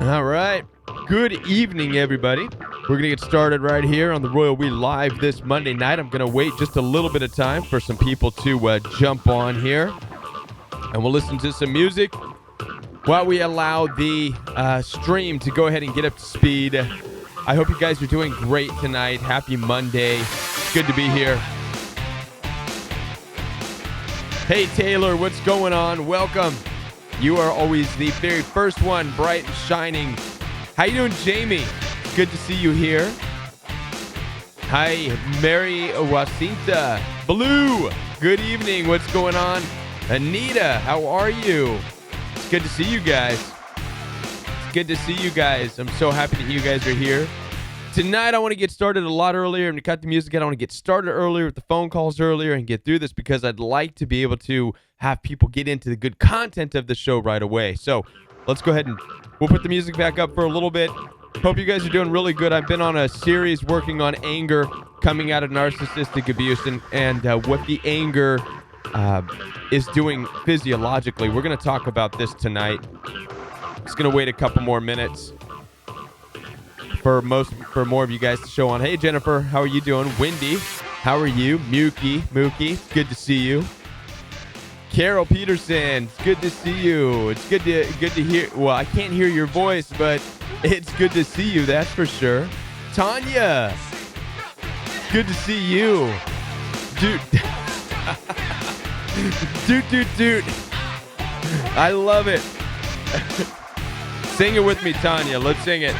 All right. Good evening, everybody. We're going to get started right here on the Royal We Live this Monday night. I'm going to wait just a little bit of time for some people to jump on here, and we'll listen to some music while we allow the stream to go ahead and get up to speed. I hope you guys are doing great tonight. Happy Monday. It's good to be here. Hey, Taylor, what's going on? Welcome. You are always the very first one, bright and shining. How you doing, Jamie? Good to see you here. Hi, Mary Wasinta. Blue, good evening. What's going on? Anita, how are you? It's good to see you guys. It's good to see you guys. I'm so happy that you guys are here. Tonight, I want to get started a lot earlier. I'm going to cut the music out. I want to get started earlier with the phone calls earlier and get through this because I'd like to be able to have people get into the good content of the show right away. So let's go ahead and we'll put the music back up for a little bit. Hope you guys are doing really good. I've been on a series working on anger coming out of narcissistic abuse and what the anger is doing physiologically. We're going to talk about this tonight. Just going to wait a couple more minutes for more of you guys to show on. Hey, Jennifer, how are you doing? Wendy, how are you? Mookie, good to see you. Carol Peterson, it's good to see you. It's good to hear. Well, I can't hear your voice, but it's good to see you, that's for sure. Tanya, good to see you. Dude. Dude. I love it. Sing it with me, Tanya. Let's sing it.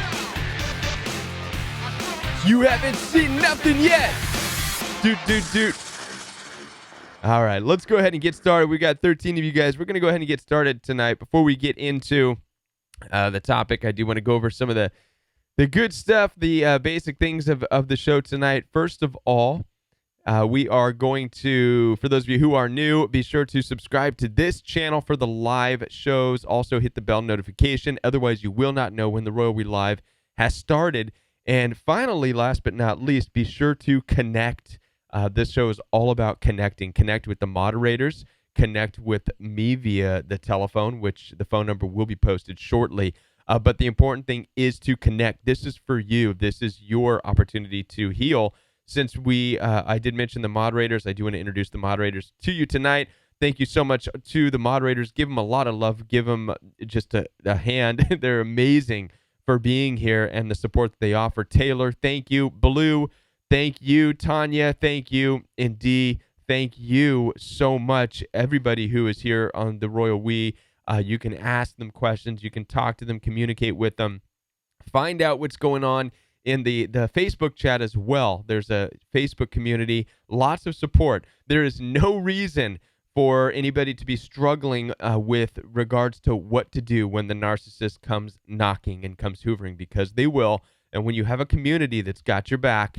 You haven't seen nothing yet. Dude. All right, let's go ahead and get started. We got 13 of you guys. We're going to go ahead and get started tonight. Before we get into the topic, I do want to go over some of the good stuff, the basic things of the show tonight. First of all, we are going to, for those of you who are new, be sure to subscribe to this channel for the live shows. Also, hit the bell notification. Otherwise, you will not know when the Royal We Live has started. And finally, last but not least, be sure to connect. This show is all about connecting. Connect with the moderators. Connect with me via the telephone, which the phone number will be posted shortly. But the important thing is to connect. This is for you. This is your opportunity to heal. Since I did mention the moderators, I do want to introduce the moderators to you tonight. Thank you so much to the moderators. Give them a lot of love. Give them just a hand. They're amazing for being here and the support that they offer. Taylor, thank you. Blue, thank you. Tanya, thank you. And Dee, thank you so much. Everybody who is here on the Royal We, you can ask them questions. You can talk to them, communicate with them, find out what's going on in the Facebook chat as well. There's a Facebook community, lots of support. There is no reason for anybody to be struggling with regards to what to do when the narcissist comes knocking and comes hoovering, because they will. And when you have a community that's got your back,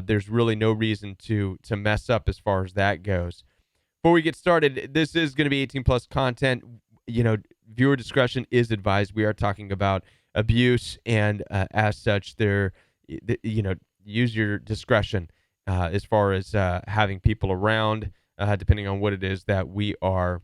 there's really no reason to mess up as far as that goes. Before we get started, this is going to be 18 plus content. Viewer discretion is advised. We are talking about abuse, and as such, use your discretion as far as having people around, depending on what it is that we are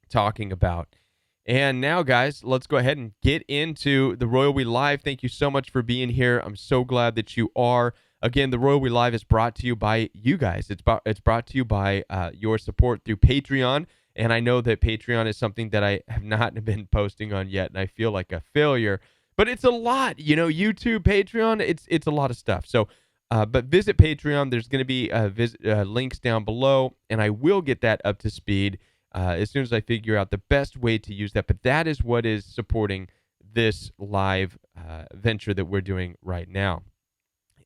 talking about. And now, guys, let's go ahead and get into the Royal We Live. Thank you so much for being here. I'm so glad that you are. Again, the Royal We Live is brought to you by you guys. It's brought to you by your support through Patreon. And I know that Patreon is something that I have not been posting on yet, and I feel like a failure. But it's a lot, YouTube, Patreon, it's a lot of stuff. So, but visit Patreon. There's going to be links down below, and I will get that up to speed as soon as I figure out the best way to use that. But that is what is supporting this live venture that we're doing right now.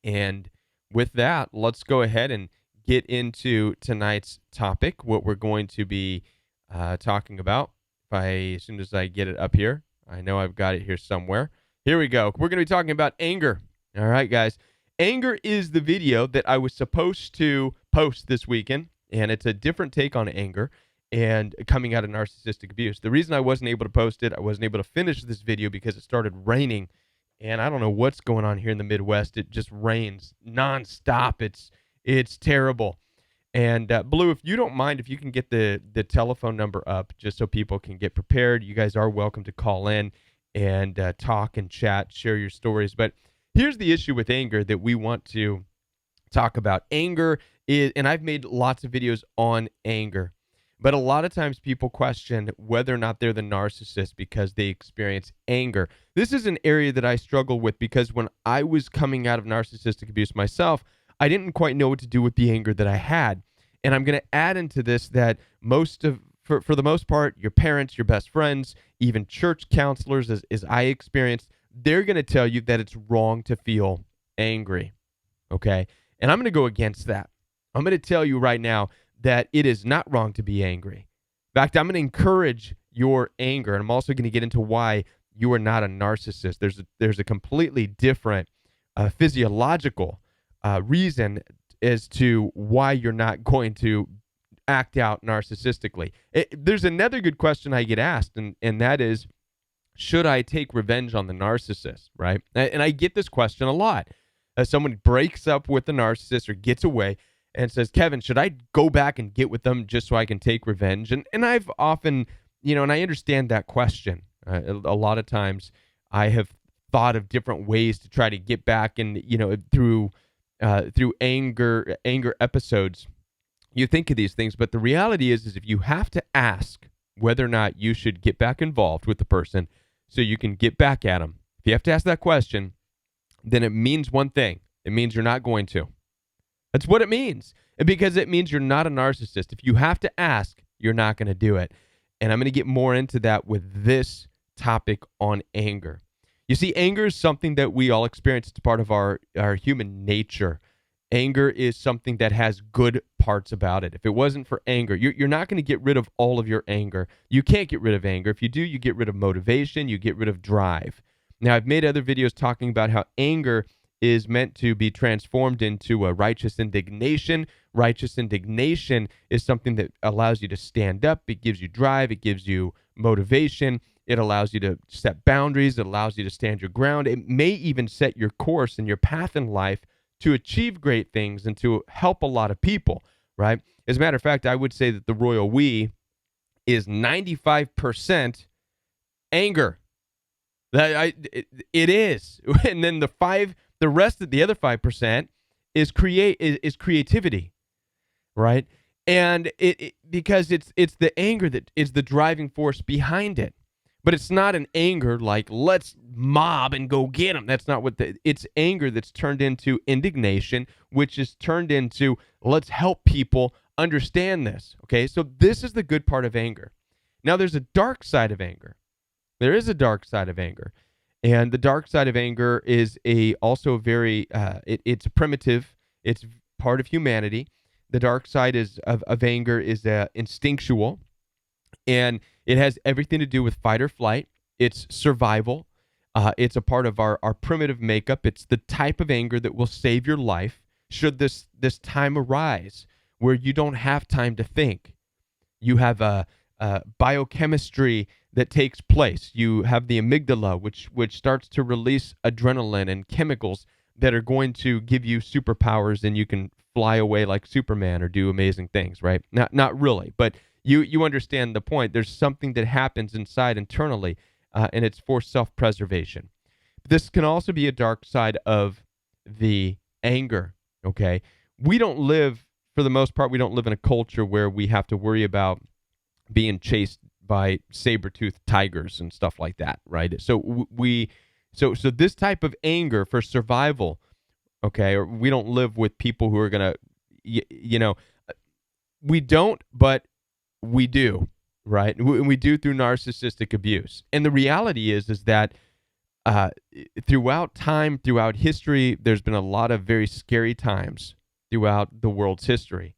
And with that, let's go ahead and get into tonight's topic, what we're going to be talking about. As soon as I get it up here, I know I've got it here somewhere. Here we go. We're going to be talking about anger. All right, guys. Anger is the video that I was supposed to post this weekend, and it's a different take on anger and coming out of narcissistic abuse. The reason I wasn't able to post it, I wasn't able to finish this video because it started raining, and I don't know what's going on here in the Midwest. It just rains nonstop. It's terrible. And Blue, if you don't mind, if you can get the telephone number up just so people can get prepared, you guys are welcome to call in. and talk and chat, share your stories. But here's the issue with anger that we want to talk about. Anger is, and I've made lots of videos on anger, but a lot of times people question whether or not they're the narcissist because they experience anger. This is an area that I struggle with because when I was coming out of narcissistic abuse myself, I didn't quite know what to do with the anger that I had. And I'm going to add into this that for the most part, your parents, your best friends, even church counselors, as I experienced, they're going to tell you that it's wrong to feel angry. Okay. And I'm going to go against that. I'm going to tell you right now that it is not wrong to be angry. In fact, I'm going to encourage your anger. And I'm also going to get into why you are not a narcissist. There's a completely different physiological reason as to why you're not going to act out narcissistically. There's another good question I get asked, and that is, should I take revenge on the narcissist, right? And I get this question a lot. Someone breaks up with the narcissist or gets away and says, Kevin, should I go back and get with them just so I can take revenge? And I've often, and I understand that question. A lot of times I have thought of different ways to try to get back, and, through anger episodes, you think of these things, but the reality is if you have to ask whether or not you should get back involved with the person so you can get back at them, if you have to ask that question, then it means one thing. It means you're not going to. That's what it means. Because it means you're not a narcissist. If you have to ask, you're not going to do it. And I'm going to get more into that with this topic on anger. You see, anger is something that we all experience. It's part of our human nature. Anger is something that has good parts about it. If it wasn't for anger, you're not going to get rid of all of your anger. You can't get rid of anger. If you do, you get rid of motivation, you get rid of drive. Now, I've made other videos talking about how anger is meant to be transformed into a righteous indignation. Righteous indignation is something that allows you to stand up. It gives you drive. It gives you motivation. It allows you to set boundaries. It allows you to stand your ground. It may even set your course and your path in life to achieve great things and to help a lot of people, right? As a matter of fact, I would say that the royal we is 95% anger. It is. And then the rest of the other 5% is creativity, right? And because it's the anger that is the driving force behind it. But it's not an anger like, let's mob and go get them. That's not what it's anger that's turned into indignation, which is turned into, let's help people understand this. Okay, so this is the good part of anger. Now, there's a dark side of anger. There is a dark side of anger. And the dark side of anger is also very, it's primitive. It's part of humanity. The dark side of anger is instinctual. And it has everything to do with fight or flight. It's survival. It's a part of our primitive makeup. It's the type of anger that will save your life should this time arise where you don't have time to think. You have a biochemistry that takes place. You have the amygdala, which starts to release adrenaline and chemicals that are going to give you superpowers, and you can fly away like Superman or do amazing things, right? Not really, but you understand the point. There's something that happens inside internally, and it's for self-preservation. This can also be a dark side of the anger, okay? For the most part, we don't live in a culture where we have to worry about being chased by saber-toothed tigers and stuff like that, right? So so this type of anger for survival, okay, or we don't live with people who are going to, we don't, but we do, right? We do through narcissistic abuse. And the reality is that throughout time, throughout history, there's been a lot of very scary times throughout the world's history.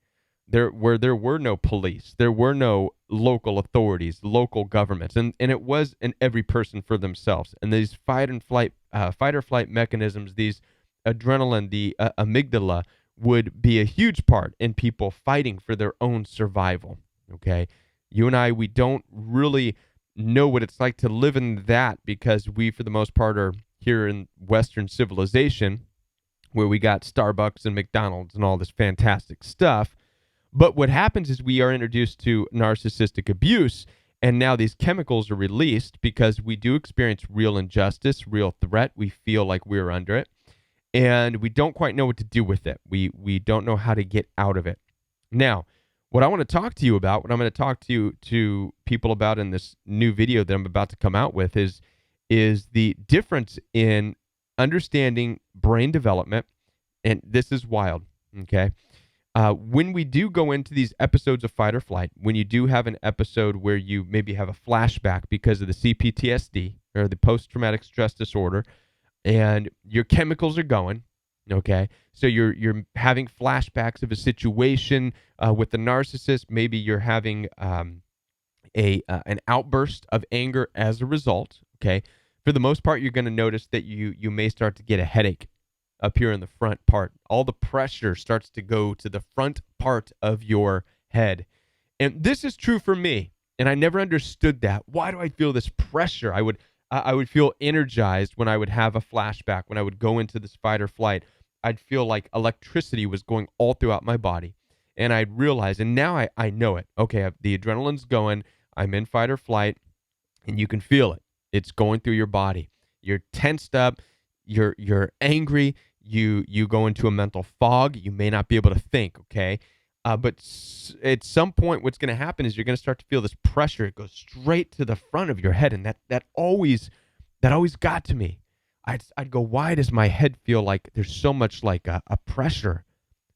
There were no police, there were no local authorities, local governments, and it was in every person for themselves. And these fight or flight mechanisms, these adrenaline, the amygdala, would be a huge part in people fighting for their own survival. Okay, you and I, we don't really know what it's like to live in that because we, for the most part, are here in Western civilization, where we got Starbucks and McDonald's and all this fantastic stuff. But what happens is we are introduced to narcissistic abuse, And now these chemicals are released because we do experience real injustice, real threat. We feel like we're under it, and we don't quite know what to do with it. We don't know how to get out of it. Now, what I want to talk to you about, what I'm going to talk to people about in this new video that I'm about to come out with is the difference in understanding brain development. And this is wild, okay? When we do go into these episodes of fight or flight, when you do have an episode where you maybe have a flashback because of the CPTSD or the post-traumatic stress disorder, and your chemicals are going, okay? So you're having flashbacks of a situation with the narcissist. Maybe you're having an outburst of anger as a result, okay? For the most part, you're going to notice that you may start to get a headache up here in the front part. All the pressure starts to go to the front part of your head. And this is true for me, and I never understood that. Why do I feel this pressure? I would feel energized when I would have a flashback, when I would go into this fight or flight. I'd feel like electricity was going all throughout my body. And I'd realize, and now I know it. Okay, the adrenaline's going. I'm in fight or flight, and you can feel it. It's going through your body. You're tensed up. You're angry. You go into a mental fog. You may not be able to think, okay? But at some point, what's going to happen is you're going to start to feel this pressure. It goes straight to the front of your head, and that always got to me. I'd go, why does my head feel like there's so much like a pressure?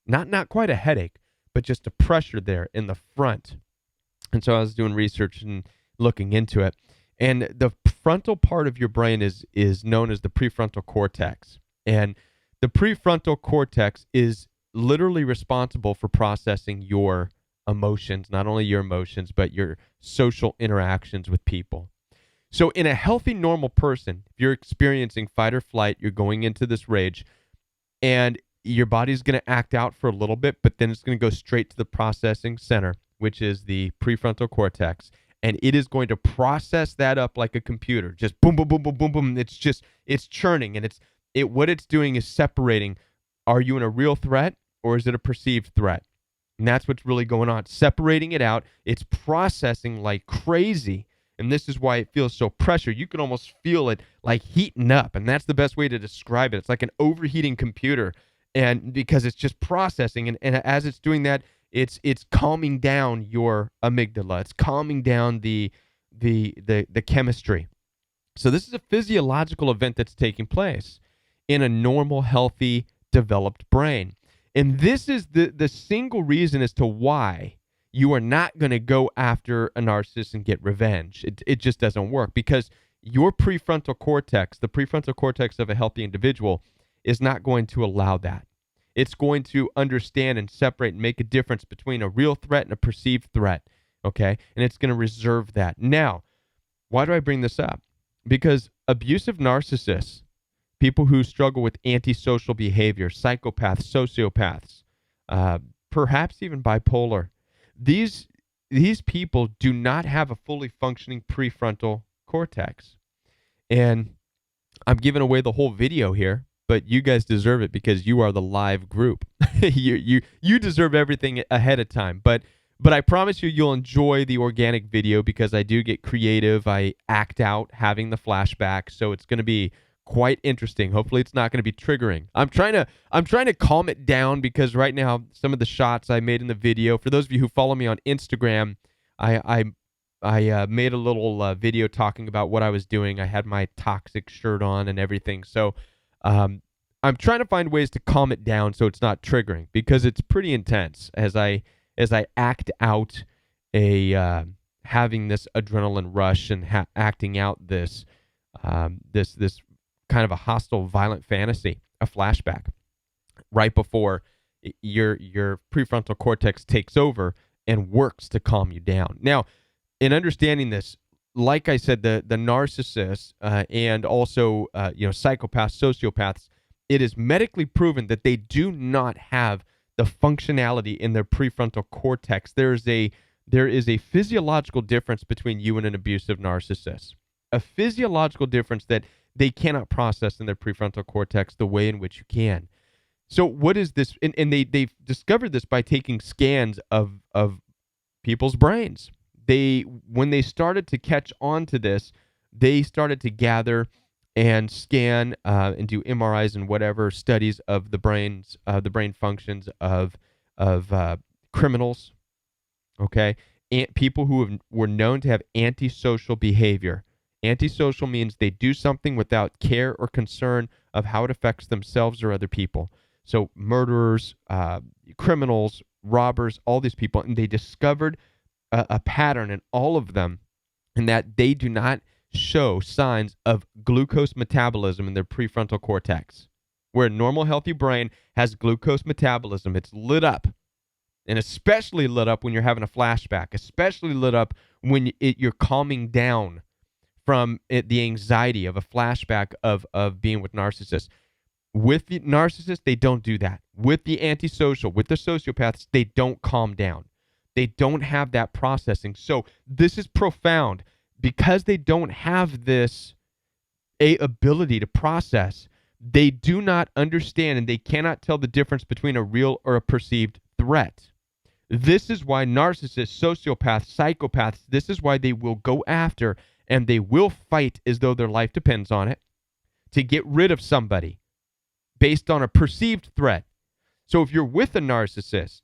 Not quite a headache, but just a pressure there in the front. And so I was doing research and looking into it. And the frontal part of your brain is known as the prefrontal cortex. And the prefrontal cortex is literally responsible for processing your emotions, not only your emotions, but your social interactions with people. So in a healthy, normal person, if you're experiencing fight or flight, you're going into this rage, and your body's going to act out for a little bit, but then it's going to go straight to the processing center, which is the prefrontal cortex. And it is going to process that up like a computer. Just boom, boom, boom, boom, boom, boom. It's churning, and what it's doing is separating. Are you in a real threat, or is it a perceived threat? And that's what's really going on. Separating it out. It's processing like crazy. And this is why it feels so pressured. You can almost feel it like heating up. And that's the best way to describe it. It's like an overheating computer. And because it's just processing. And as it's doing that, it's calming down your amygdala. It's calming down the chemistry. So this is a physiological event that's taking place in a normal, healthy, developed brain. And this is the single reason as to why you are not going to go after a narcissist and get revenge. It just doesn't work, because your prefrontal cortex, the prefrontal cortex of a healthy individual, is not going to allow that. It's going to understand and separate and make a difference between a real threat and a perceived threat, okay? And it's going to reserve that. Now, why do I bring this up? Because abusive narcissists, people who struggle with antisocial behavior, psychopaths, sociopaths, perhaps even bipolar, these people do not have a fully functioning prefrontal cortex. And I'm giving away the whole video here, but you guys deserve it because you are the live group. you deserve everything ahead of time. But I promise you'll enjoy the organic video, because I do get creative. I act out having the flashback, so it's going to be quite interesting. Hopefully it's not going to be triggering. I'm trying to calm it down, because right now some of the shots I made in the video, for those of you who follow me on Instagram, I made a little video talking about what I was doing. I had my toxic shirt on and everything. So I'm trying to find ways to calm it down so it's not triggering, because it's pretty intense as I act out having this adrenaline rush and acting out this kind of a hostile, violent fantasy, a flashback, right before your prefrontal cortex takes over and works to calm you down. Now, in understanding this, like I said, the narcissists and also psychopaths, sociopaths, it is medically proven that they do not have the functionality in their prefrontal cortex. There is a physiological difference between you and an abusive narcissist, a physiological difference that they cannot process in their prefrontal cortex the way in which you can. So what is this? And they've discovered this by taking scans of people's brains. when they started to catch on to this, they started to gather and scan and do MRIs and whatever studies of the the brain functions of criminals. Okay, and people who were known to have antisocial behavior. Antisocial means they do something without care or concern of how it affects themselves or other people. So murderers, criminals, robbers, all these people, and they discovered a pattern in all of them, in that they do not show signs of glucose metabolism in their prefrontal cortex. Where a normal, healthy brain has glucose metabolism, it's lit up, and especially lit up when you're having a flashback, especially lit up when you're calming down from the anxiety of a flashback of being with narcissists. With the narcissist, they don't do that. With the antisocial, with the sociopaths, they don't calm down. They don't have that processing. So this is profound. Because they don't have this ability to process, they do not understand and they cannot tell the difference between a real or a perceived threat. This is why narcissists, sociopaths, psychopaths, this is why they will go after and they will fight as though their life depends on it to get rid of somebody based on a perceived threat. So if you're with a narcissist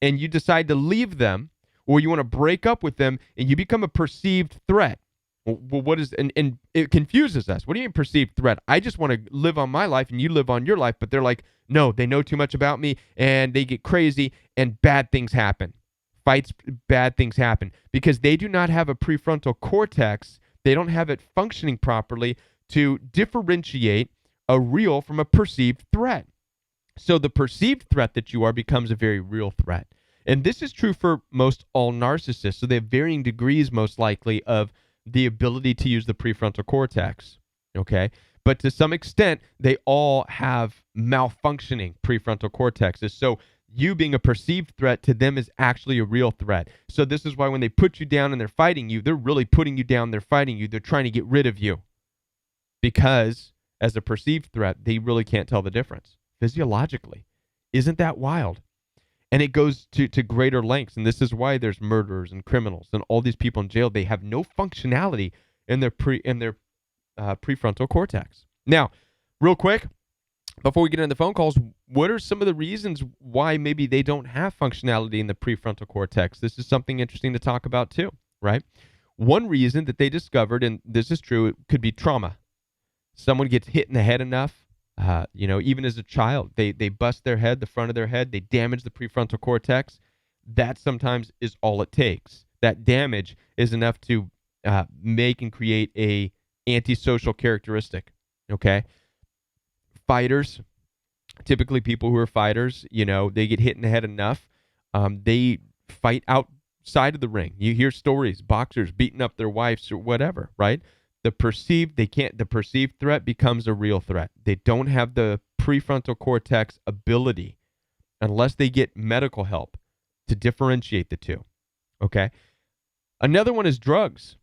and you decide to leave them, or you want to break up with them and you become a perceived threat. Well, what is, and it confuses us. What do you mean perceived threat? I just want to live on my life and you live on your life, but they're like, no, they know too much about me and they get crazy and bad things happen. Fights, bad things happen because they do not have a prefrontal cortex. They don't have it functioning properly to differentiate a real from a perceived threat. So the perceived threat that you are becomes a very real threat. And this is true for most all narcissists. So they have varying degrees, most likely, of the ability to use the prefrontal cortex. Okay? But to some extent, they all have malfunctioning prefrontal cortexes. So you being a perceived threat to them is actually a real threat. So this is why when they put you down and they're fighting you, they're really putting you down, they're fighting you, they're trying to get rid of you. Because as a perceived threat, they really can't tell the difference physiologically. Isn't that wild? And it goes to greater lengths. And this is why there's murderers and criminals and all these people in jail. They have no functionality in their prefrontal cortex. Now, real quick, before we get into the phone calls, what are some of the reasons why maybe they don't have functionality in the prefrontal cortex? This is something interesting to talk about too, right? One reason that they discovered, and this is true, it could be trauma. Someone gets hit in the head enough. Even as a child, they bust their head, the front of their head, they damage the prefrontal cortex. That sometimes is all it takes. That damage is enough to make and create a antisocial characteristic. Okay, fighters, typically people who are fighters, they get hit in the head enough, they fight outside of the ring. You hear stories, boxers beating up their wives or whatever, right? The perceived threat becomes a real threat. They don't have the prefrontal cortex ability unless they get medical help to differentiate the two. Okay. Another one is drugs,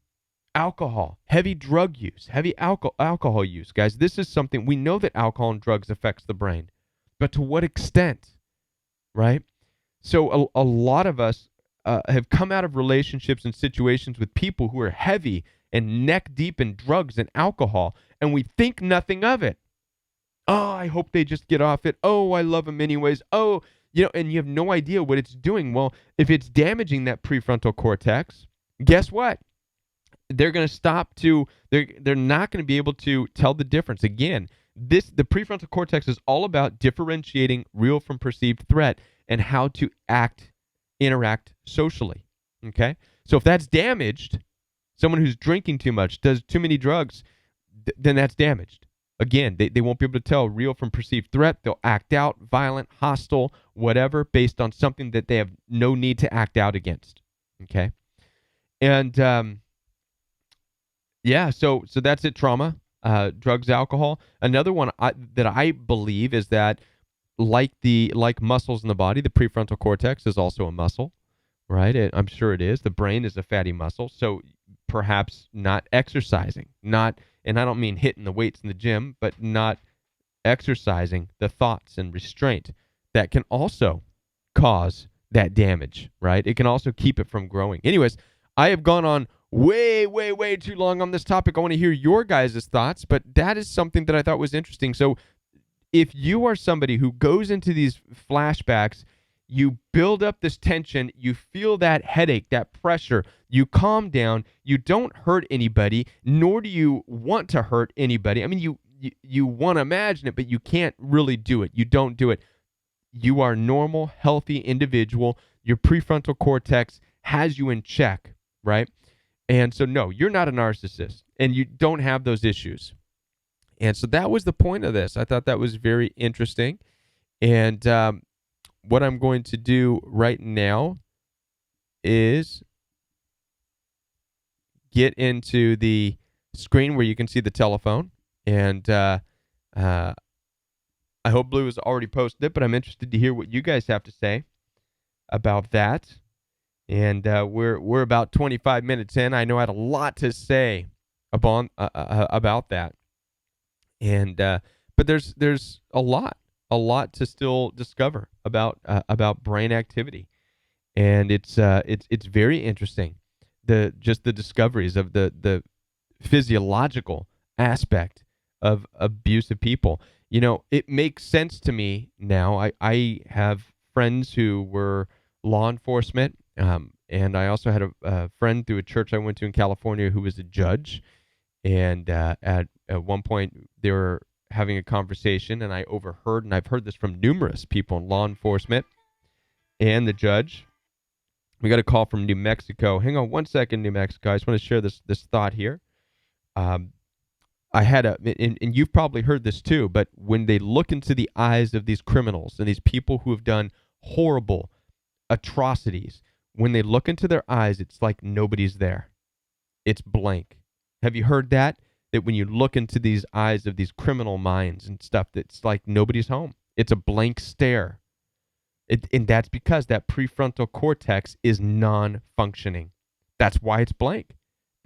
alcohol, heavy drug use, heavy alcohol use. Guys, this is something we know that alcohol and drugs affects the brain, but to what extent, right? So a lot of us have come out of relationships and situations with people who are heavy and neck deep in drugs and alcohol, and we think nothing of it. Oh, I hope they just get off it. Oh, I love them anyways. Oh, and you have no idea what it's doing. Well, if it's damaging that prefrontal cortex, guess what? They're going to they're not going to be able to tell the difference. Again, the prefrontal cortex is all about differentiating real from perceived threat and how to interact socially. Okay? So if that's damaged, someone who's drinking too much, does too many drugs, then that's damaged. Again, they won't be able to tell real from perceived threat. They'll act out, violent, hostile, whatever, based on something that they have no need to act out against. Okay? And, so that's it, trauma, drugs, alcohol. Another one that I believe is that like muscles in the body, the prefrontal cortex is also a muscle, right? I'm sure it is. The brain is a fatty muscle. So perhaps not exercising, and I don't mean hitting the weights in the gym, but not exercising the thoughts and restraint that can also cause that damage, right? It can also keep it from growing. Anyways, I have gone on way, way, way too long on this topic. I want to hear your guys' thoughts, but that is something that I thought was interesting. So if you are somebody who goes into these flashbacks, you build up this tension, you feel that headache, that pressure, you calm down, you don't hurt anybody, nor do you want to hurt anybody. I mean, you want to imagine it, but you can't really do it. You don't do it. You are a normal, healthy individual. Your prefrontal cortex has you in check, right? And so, no, you're not a narcissist, and you don't have those issues. And so that was the point of this. I thought that was very interesting. And what I'm going to do right now is get into the screen where you can see the telephone. And I hope Blue has already posted it, but I'm interested to hear what you guys have to say about that. And we're about 25 minutes in. I know I had a lot to say about that. And but there's a lot to still discover about brain activity, and it's very interesting, the discoveries of the physiological aspect of abusive people. You know, it makes sense to me now. I have friends who were law enforcement, and I also had a friend through a church I went to in California who was a judge. And at one point, they were having a conversation, and I overheard, and I've heard this from numerous people in law enforcement and the judge. We got a call from New Mexico. Hang on one second, New Mexico. I just want to share this thought here. I had and you've probably heard this too, but when they look into the eyes of these criminals and these people who have done horrible atrocities, when they look into their eyes, it's like nobody's there. It's blank. Have you heard that? That when you look into these eyes of these criminal minds and stuff, that's like nobody's home. It's a blank stare. And that's because that prefrontal cortex is non-functioning. That's why it's blank.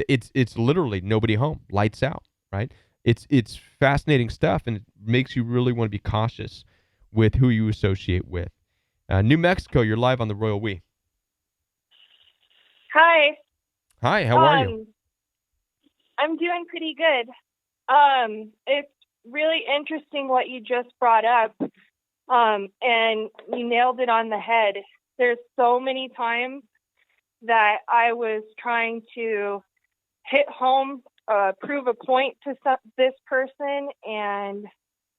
It's literally nobody home, lights out, right? It's fascinating stuff, and it makes you really want to be cautious with who you associate with. New Mexico, you're live on the Royal We. Hi. Hi, how are you? I'm doing pretty good. It's really interesting what you just brought up, and you nailed it on the head. There's so many times that I was trying to hit home, prove a point to this person, and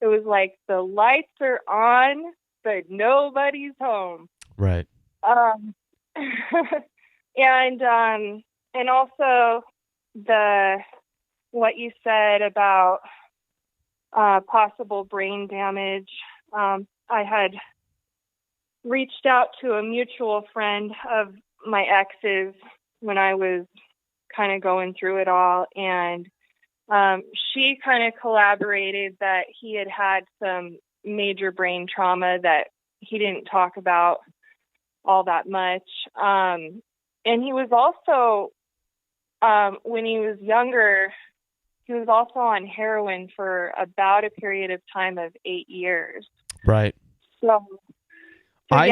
it was like the lights are on, but nobody's home. Right. And also what you said about possible brain damage. I had reached out to a mutual friend of my ex's when I was kind of going through it all, and she kind of collaborated that he had some major brain trauma that he didn't talk about all that much. And he was also, when he was younger, he was also on heroin for about a period of time of 8 years. Right. So I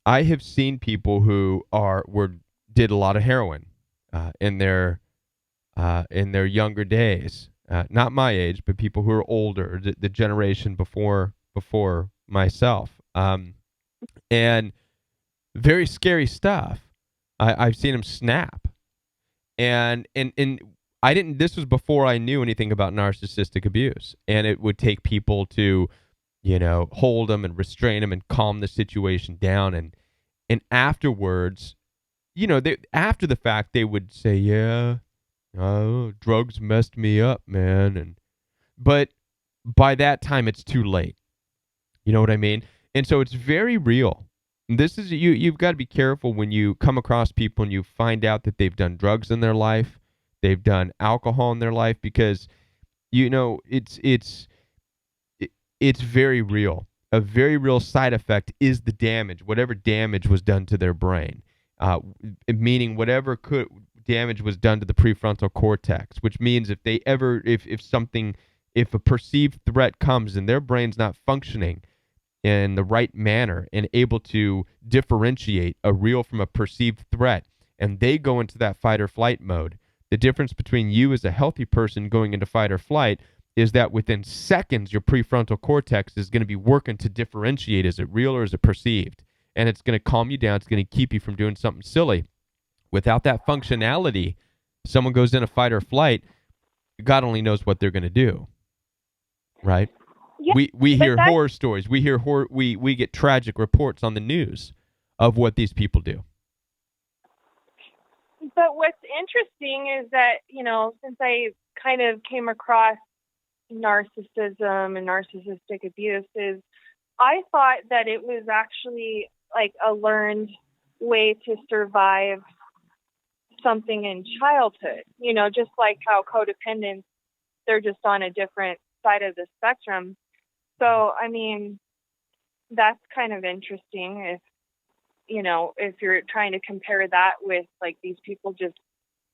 have seen people who did a lot of heroin in their younger days. Not my age, but people who are older, the generation before myself. And very scary stuff. I've seen them snap. And I didn't, this was before I knew anything about narcissistic abuse. And it would take people to, hold them and restrain them and calm the situation down. And afterwards, after the fact, they would say, yeah, drugs messed me up, man. But by that time, it's too late. You know what I mean? And so it's very real. This is you've got to be careful when you come across people and you find out that they've done drugs in their life, they've done alcohol in their life, because it's very real. A very real side effect is the damage, whatever damage was done to their brain, meaning whatever damage was done to the prefrontal cortex, which means if a perceived threat comes and their brain's not functioning in the right manner and able to differentiate a real from a perceived threat, and they go into that fight or flight mode. The difference between you as a healthy person going into fight or flight is that within seconds, your prefrontal cortex is going to be working to differentiate, is it real or is it perceived? And it's going to calm you down. It's going to keep you from doing something silly. Without that functionality, someone goes in a fight or flight, God only knows what they're going to do, right? Yeah, We but hear that's horror stories. We hear we get tragic reports on the news of what these people do. but what's interesting is that, since I kind of came across narcissism and narcissistic abuse, is I thought that it was actually like a learned way to survive something in childhood, just like how codependents, they're just on a different side of the spectrum. So, I mean, that's kind of interesting if you're trying to compare that with like these people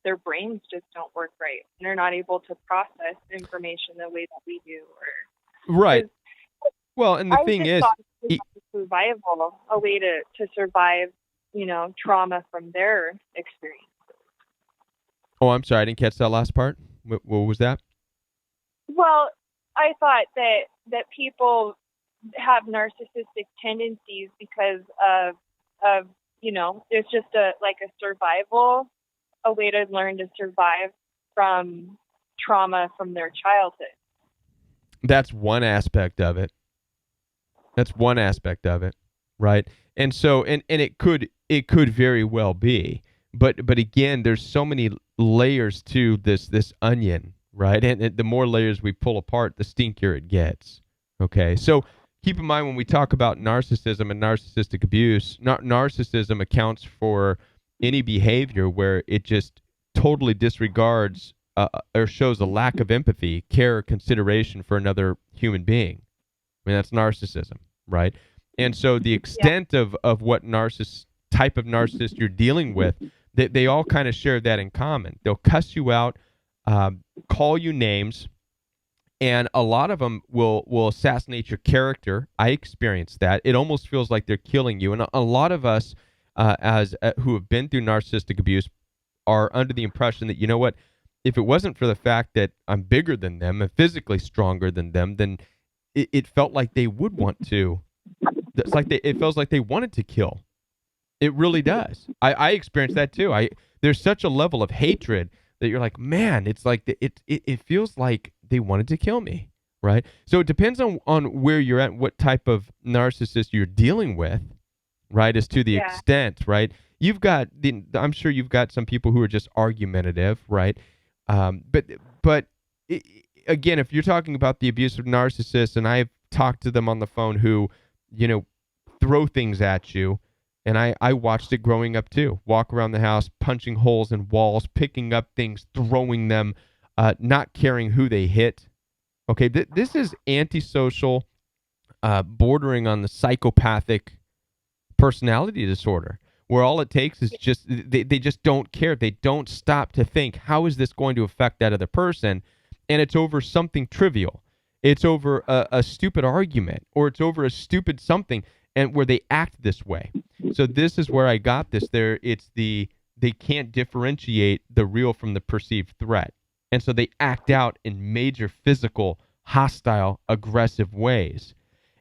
their brains just don't work right. They're not able to process information the way that we do. Right. Well, and the I thing just is, thought it was survival, a way to survive, trauma from their experience. oh, I'm sorry, I didn't catch that last part. What was that? Well, I thought that people have narcissistic tendencies because of it's just a survival, a way to learn to survive from trauma from their childhood. That's one aspect of it. That's one aspect of it, right? And so, and it could very well be, but again, there's so many layers to this onion, right? And the more layers we pull apart, the stinkier it gets. Okay, so keep in mind when we talk about narcissism and narcissistic abuse, narcissism accounts for any behavior where it just totally disregards or shows a lack of empathy, care, or consideration for another human being. I mean, that's narcissism, right? And so the extent of what type of narcissist you're dealing with, they all kind of share that in common. They'll cuss you out, call you names, and a lot of them will assassinate your character. I experienced that. It almost feels like they're killing you. And a lot of us, as who have been through narcissistic abuse, are under the impression that, you know what, if it wasn't for the fact that I'm bigger than them and physically stronger than them, then it felt like they would want to. It feels like they wanted to kill. It really does. I experienced that too. There's such a level of hatred that you're like, man, it's like it feels like they wanted to kill me, right? So it depends on where you're at, what type of narcissist you're dealing with, right? As to the extent, right? You've got I'm sure you've got some people who are just argumentative, right? But again, if you're talking about the abusive narcissist, and I've talked to them on the phone who, throw things at you, and I watched it growing up too. Walk around the house, punching holes in walls, picking up things, throwing them, not caring who they hit. Okay, this is antisocial, bordering on the psychopathic personality disorder, where all it takes is just they just don't care. They don't stop to think, how is this going to affect that other person? And it's over something trivial. It's over a stupid argument, or it's over a stupid something, and where they act this way. So this is where I got this. They can't differentiate the real from the perceived threat. And so they act out in major physical, hostile, aggressive ways.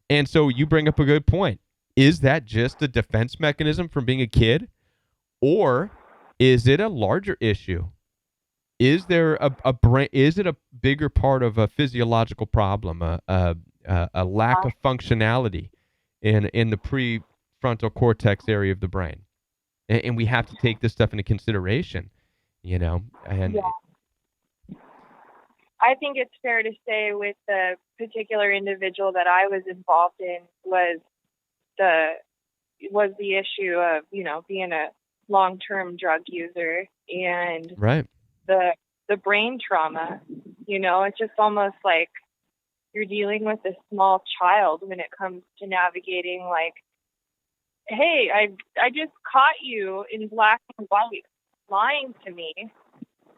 And so you bring up a good point. Is that just a defense mechanism from being a kid? Or is it a larger issue? Is there a brain? Is it a bigger part of a physiological problem, a lack of functionality in the prefrontal cortex area of the brain? And we have to take this stuff into consideration, And I think it's fair to say with the particular individual that I was involved in was the issue of, being a long-term drug user and right. the brain trauma. It's just almost like you're dealing with a small child when it comes to navigating, like, hey, I just caught you in black and white lying to me,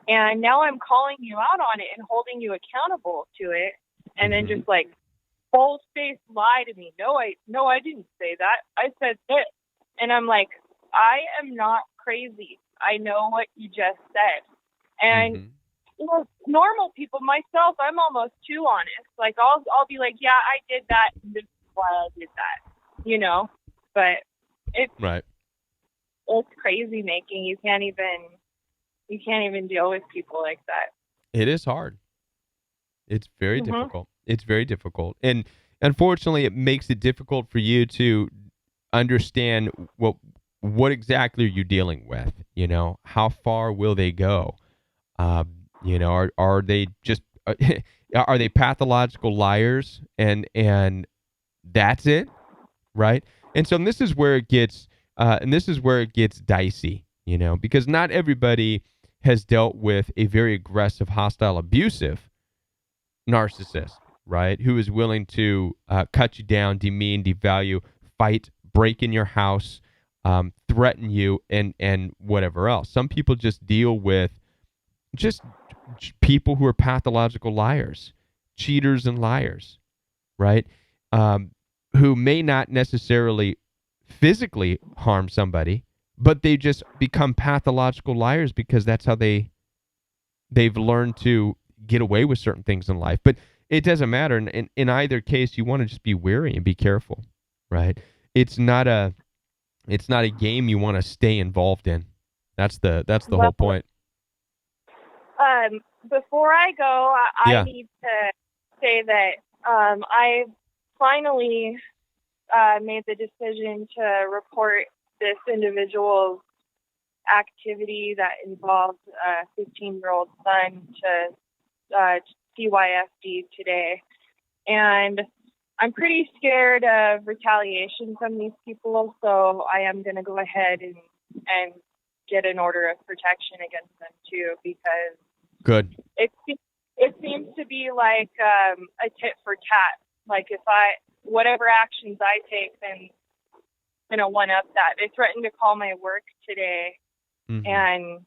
and now I'm calling you out on it and holding you accountable to it, and then just like full face lie to me. No, I didn't say that. I said this. And I'm like, I am not crazy. I know what you just said. And Mm-hmm. normal people, myself, I'm almost too honest. Like I'll be like, yeah, I did that, and this is why I did that, But it's Right. it's crazy making. You can't even deal with people like that. It is hard. It's very Mhm. difficult. It's very difficult. And unfortunately, it makes it difficult for you to understand what exactly are you dealing with? How far will they go? Are they just are they pathological liars and that's it, right? And this is where it gets dicey, because not everybody has dealt with a very aggressive, hostile, abusive narcissist, right? Who is willing to cut you down, demean, devalue, fight, break in your house, threaten you, and whatever else. Some people just deal with just people who are pathological liars, cheaters, and liars, right? Um, who may not necessarily physically harm somebody, but they just become pathological liars because that's how they've learned to get away with certain things in life. But it doesn't matter. In either case, you want to just be wary and be careful, right? It's not a it's not a game you want to stay involved in. That's the whole Well, point. before I go, I Yeah. need to say that I finally made the decision to report this individual's activity that involved a 15-year-old son to CYFD today. And I'm pretty scared of retaliation from these people, so I am going to go ahead and get an order of protection against them too, because Good. it seems to be like a tit for tat. Like if whatever actions I take, then I'm gonna one up that. They threatened to call my work today Mm-hmm. and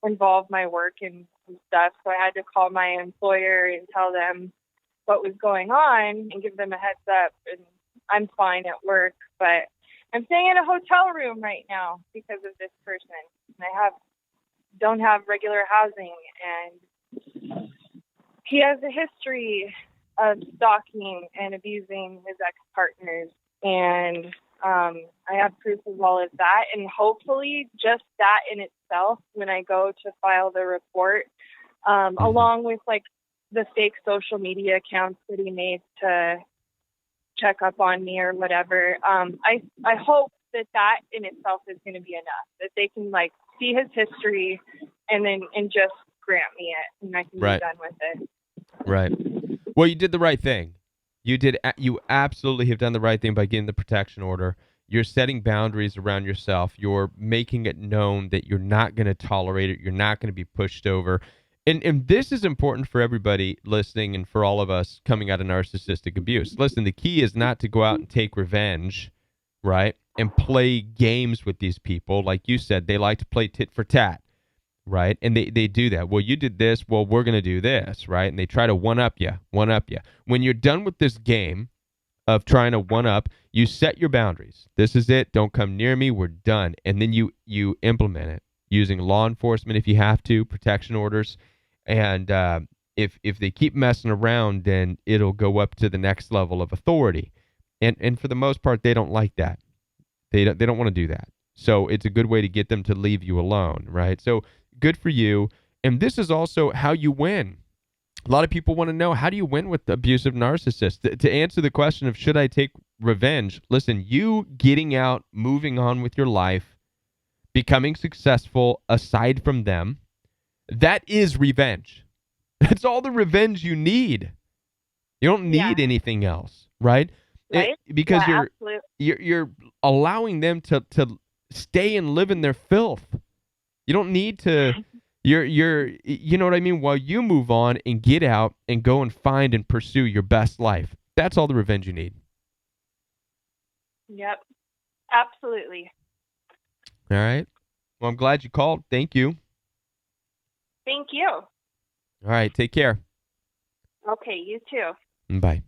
involve my work and stuff. So I had to call my employer and tell them what was going on and give them a heads up. And I'm fine at work, but I'm staying in a hotel room right now because of this person. And I don't have regular housing, and he has a history of stalking and abusing his ex-partners. And I have proof of all of that. And hopefully just that in itself, when I go to file the report, along with like the fake social media accounts that he made to check up on me or whatever, I hope that in itself is going to be enough, that they can like see his history and just grant me it, and I can Right. be done with it. Right. Well, you did the right thing. You absolutely have done the right thing by getting the protection order. You're setting boundaries around yourself. You're making it known that you're not going to tolerate it. You're not going to be pushed over. And this is important for everybody listening and for all of us coming out of narcissistic abuse. Listen, the key is not to go out and take revenge, right? And play games with these people. Like you said, they like to play tit for tat, right? And they do that. Well, you did this. Well, we're going to do this, right? And they try to one up you, one up you. When you're done with this game of trying to one up, you set your boundaries. This is it. Don't come near me. We're done. And then you implement it using law enforcement if you have to, protection orders. And if they keep messing around, then it'll go up to the next level of authority. And for the most part, they don't like that. They don't want to do that. So it's a good way to get them to leave you alone, right? So good for you. And this is also how you win. A lot of people want to know, how do you win with abusive narcissists? To answer the question of should I take revenge, listen, you getting out, moving on with your life, becoming successful aside from them, that is revenge. That's all the revenge you need. You don't Yeah. need anything else, right? Right? Because Yeah, absolutely. you're allowing them to stay and live in their filth. You don't need to. You know what I mean. While you move on and get out and go and find and pursue your best life, that's all the revenge you need. Yep. Absolutely. All right. Well, I'm glad you called. Thank you. Thank you. All right. Take care. Okay, you too. Bye.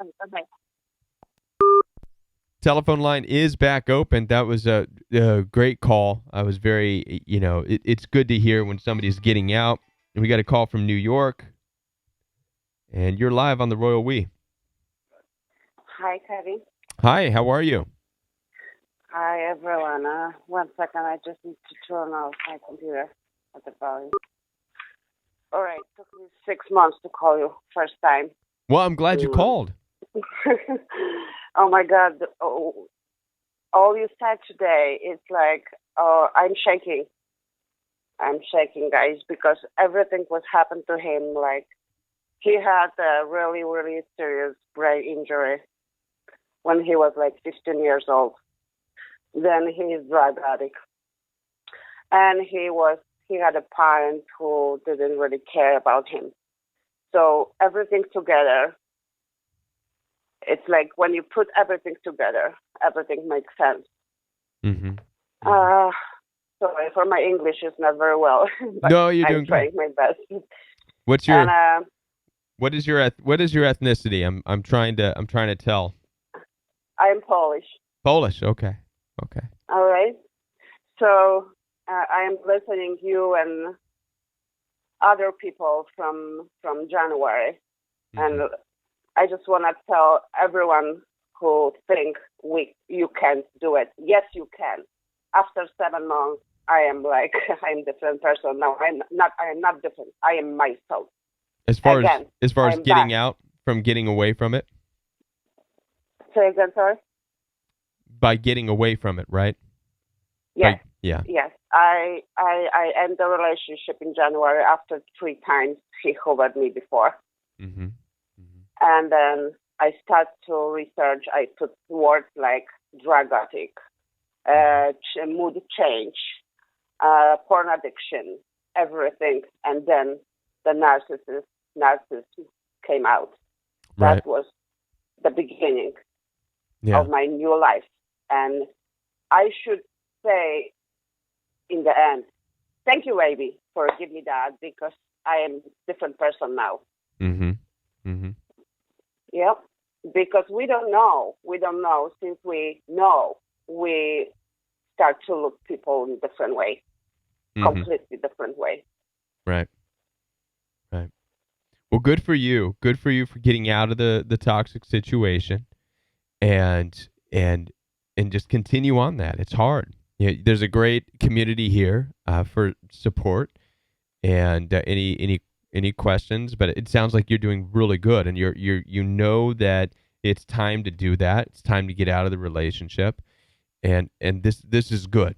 Bye-bye. Telephone line is back open. That was a great call. I was very, it's good to hear when somebody's getting out. And we got a call from New York, and you're live on the Royal We. Hi, Kevin. Hi, how are you? Hi, everyone. 1 second, I just need to turn off my computer at the volume. All right, took me 6 months to call you first time. Well, I'm glad you called. Oh my God! All you said today, it's like I'm shaking. I'm shaking, guys, because everything was happened to him. Like he had a really, really serious brain injury when he was like 15 years old. Then he is drug addict, and he had a parent who didn't really care about him. So everything together, it's like when you put everything together, everything makes sense. Mm-hmm. Sorry for my English is not very well, but No, you're doing I'm trying good. my best. What's your And what is your ethnicity? I'm trying to tell. I'm Polish. Polish. Okay. Okay. All right. So I'm listening you and other people from January, Mm-hmm. and I just want to tell everyone who think you can't do it. Yes, you can. After 7 months, I am like I'm a different person now. I am not different. I am myself. As far Again, as I'm back. getting out from getting away from it, Say again, sorry. by getting away from it, right? Yes, Yeah. yes. I end the relationship in January after 3 times he hovered me before. Mm-hmm. Mm-hmm. And then I start to research. I put words like drug addict, mood change, porn addiction, everything. And then the narcissism came out. Right. That was the beginning Yeah. of my new life. And I should say in the end, thank you, baby, for giving me that because I am a different person now. Mm-hmm. Mm-hmm. Yeah, because we don't know. We don't know. Since we know, we start to look people in a different way, Mm-hmm. completely different way. Right. Right. Well, good for you. Good for you for getting out of the toxic situation and and and just continue on that. It's hard. There's a great community here for support and any questions, but it sounds like you're doing really good and you know that it's time to do that. It's time to get out of the relationship and this is good.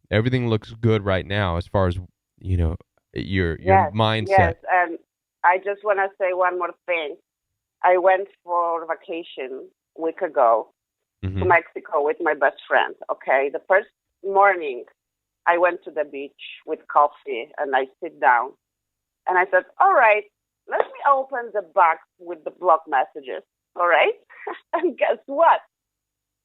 Everything looks good right now as far as your Yes, mindset. yes. And I just want to say one more thing. I went for vacation a week ago to Mm-hmm. Mexico with my best friend. Okay, the first morning I went to the beach with coffee and I sit down and I said, all right, let me open the box with the block messages. All right. And guess what?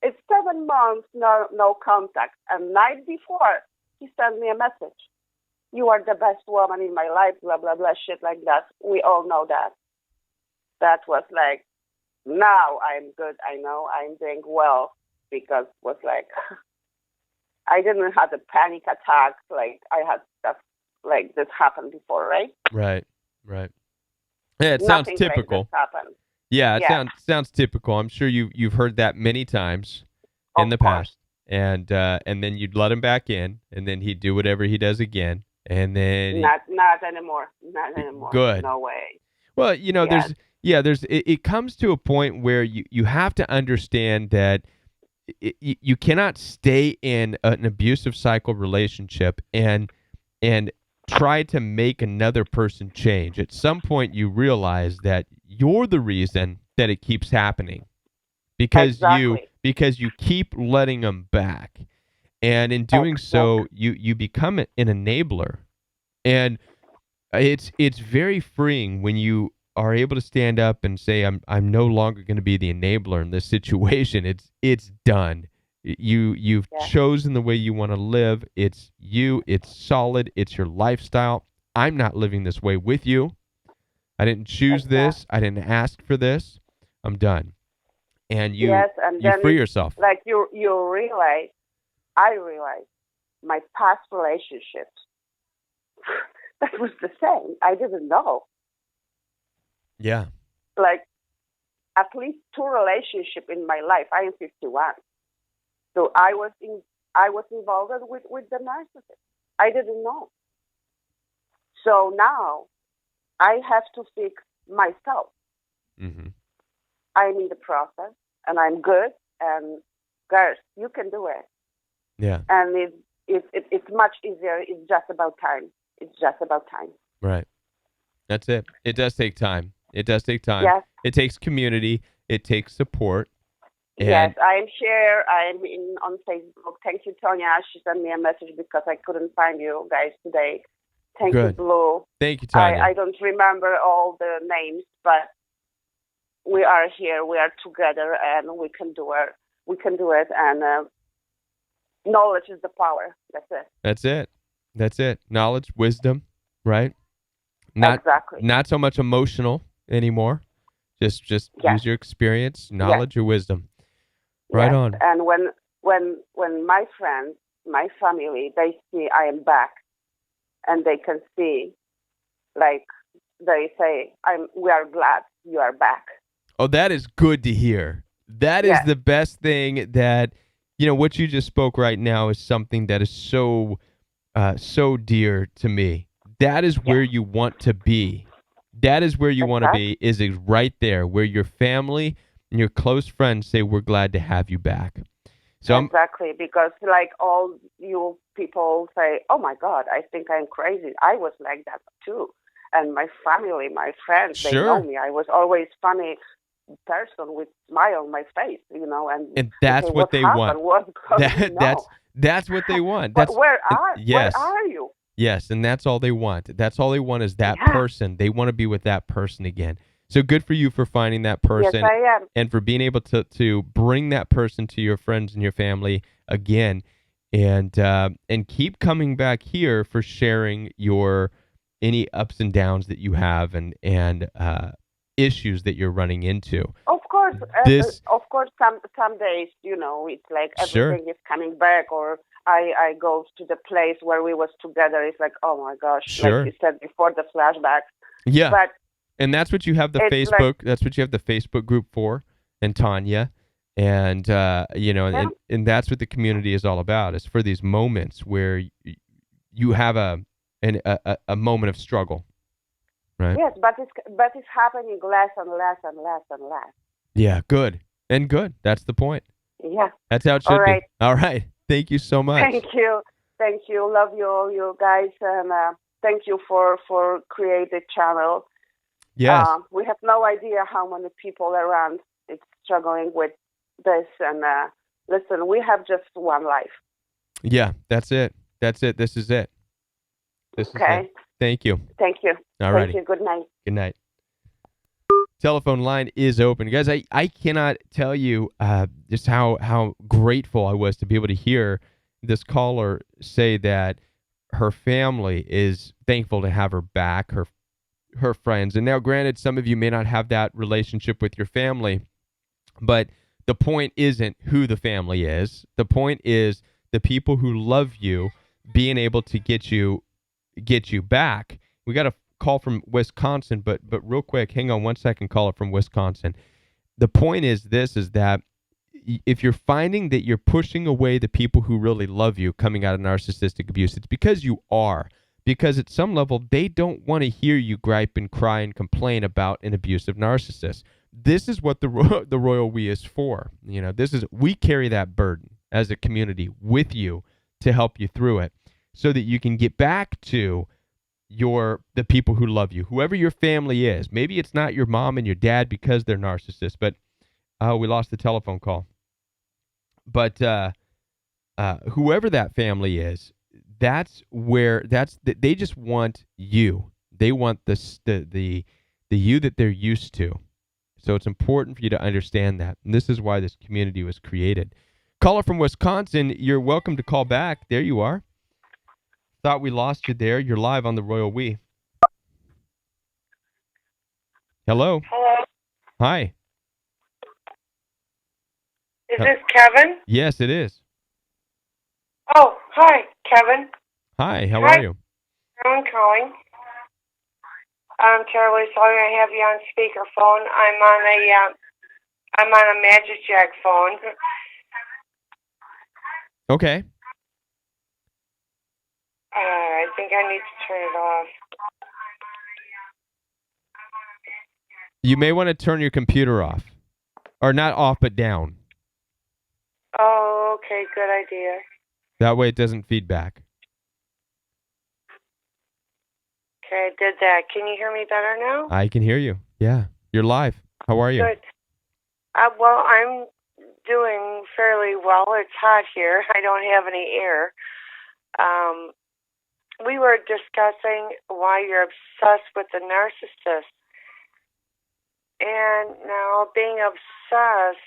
It's 7 months, no contact. And night before, he sent me a message. You are the best woman in my life, blah, blah, blah, shit like that. We all know that. That was like, now I'm good. I know I'm doing well because it was like, I didn't have a panic attack. Like I had stuff like this happen before, right? Right. Right. Yeah, it sounds Nothing like this typical. happened. Yeah, it Yeah, sounds typical. I'm sure you've heard that many times of in the course. past. And then you'd let him back in and then he'd do whatever he does again. And then Not anymore. Not anymore. good. No way. Well, Yes, there's it comes to a point where you have to understand that you cannot stay in an abusive cycle relationship and try to make another person change. At some point you realize that you're the reason that it keeps happening exactly. because you keep letting them back. And in doing Exactly. so, you become an enabler. And it's very freeing when you are able to stand up and say I'm no longer going to be the enabler in this situation. It's done. You've Yeah, chosen the way you want to live. It's you. It's solid. It's your lifestyle. I'm not living this way with you. I didn't choose exactly. this. I didn't ask for this. I'm done. and Yes, and you then free it's yourself. like you realize, I realize my past relationships, that was the same. I didn't know. Yeah. Like at least two relationships in my life. I am 51. So I was involved with the narcissist. I didn't know. So now I have to fix myself. Mm-hmm. I'm in the process, and I'm good. And girls, you can do it. Yeah. And it's much easier. It's just about time. It's just about time. Right. That's it. It does take time. It does take time. Yes. It takes community. It takes support. Yes, And I'm here. I'm on Facebook. Thank you, Tonya. She sent me a message because I couldn't find you guys today. Thank you, good. Blue. Thank you, Tanya. I don't remember all the names, but we are here. We are together, and we can do it. We can do it, and knowledge is the power. That's it. That's it. That's it. Knowledge, wisdom, right? Not Exactly. not so much emotional anymore. Just Yes. use your experience, knowledge, or wisdom. Right Yes. on. And when my friends, my family, they see I am back, and they can see, like they say, we are glad you are back. Oh, that is good to hear. That is Yes. the best thing that, what you just spoke right now is something that is so dear to me. That is where you want to be. That is where you want to be, is right there where your family and your close friends say, we're glad to have you back. So Exactly, because like all you people say, oh my God, I think I'm crazy. I was like that too. And my family, my friends, they know me. I was always funny person with smile on my face, and they that's say, what they want. What's going on? That's what they want. But That's where yes. are you? Yes, and that's all they want. That's all they want is that Yeah. person. They want to be with that person again. So good for you for finding that Yes, person I am. and for being able to bring that person to your friends and your family again, and keep coming back here for sharing your any ups and downs that you have and issues that you're running into. Of course, This some days, it's like Sure. everything is coming back, or I go to the place where we was together. It's like, oh my gosh, Sure. like you said before, the flashback. Yeah. But and that's what you have the it's Facebook. like, That's what you have the Facebook group for, and Tanya, and Yeah. and that's what the community is all about. Is for these moments where you have a moment of struggle, right? yes, but it's happening less and less and less and less. Yeah, good and good. That's the point. Yeah. That's how it should All right. be. All right. Thank you so much. Thank you. Love you guys, and thank you for create the channel. Yes. We have no idea how many people around is struggling with this, and listen, we have just one life. Yeah, that's it. That's it. This is it. This is it. Thank you. Thank you. All right. Thank you. Good night. Good night. Telephone line is open. Guys, I cannot tell you just how grateful I was to be able to hear this caller say that her family is thankful to have her back, her friends. And now, granted, some of you may not have that relationship with your family, but the point isn't who the family is. The point is the people who love you being able to get you back. We got a call from Wisconsin, but real quick, hang on one second, caller from Wisconsin. The point is that if you're finding that you're pushing away the people who really love you coming out of narcissistic abuse, it's because you are. Because at some level, they don't want to hear you gripe and cry and complain about an abusive narcissist. This is what the Royal We is for. We carry that burden as a community with you to help you through it so that you can get back to the people who love you, whoever your family is. Maybe it's not your mom and your dad because they're narcissists, but we lost the telephone call. But whoever that family is, they just want you. They want the you that they're used to. So it's important for you to understand that. And this is why this community was created. Caller from Wisconsin, you're welcome to call back. There you are. Thought we lost you there. You're live on the Royal We. Hello. Hello. Hi. Is this Kevin? Yes, it is. Oh, hi, Kevin. Hi, how Hi. are you? I'm calling. I'm terribly sorry I have you on speakerphone. I'm on a Magic Jack phone. Okay. I think I need to turn it off. You may want to turn your computer off. Or not off, but down. Oh, okay, good idea. That way it doesn't feedback. Okay, I did that. Can you hear me better now? I can hear you. Yeah. You're live. How are you? Good. Well, I'm doing fairly well. It's hot here. I don't have any air. We were discussing why you're obsessed with the narcissist. And now being obsessed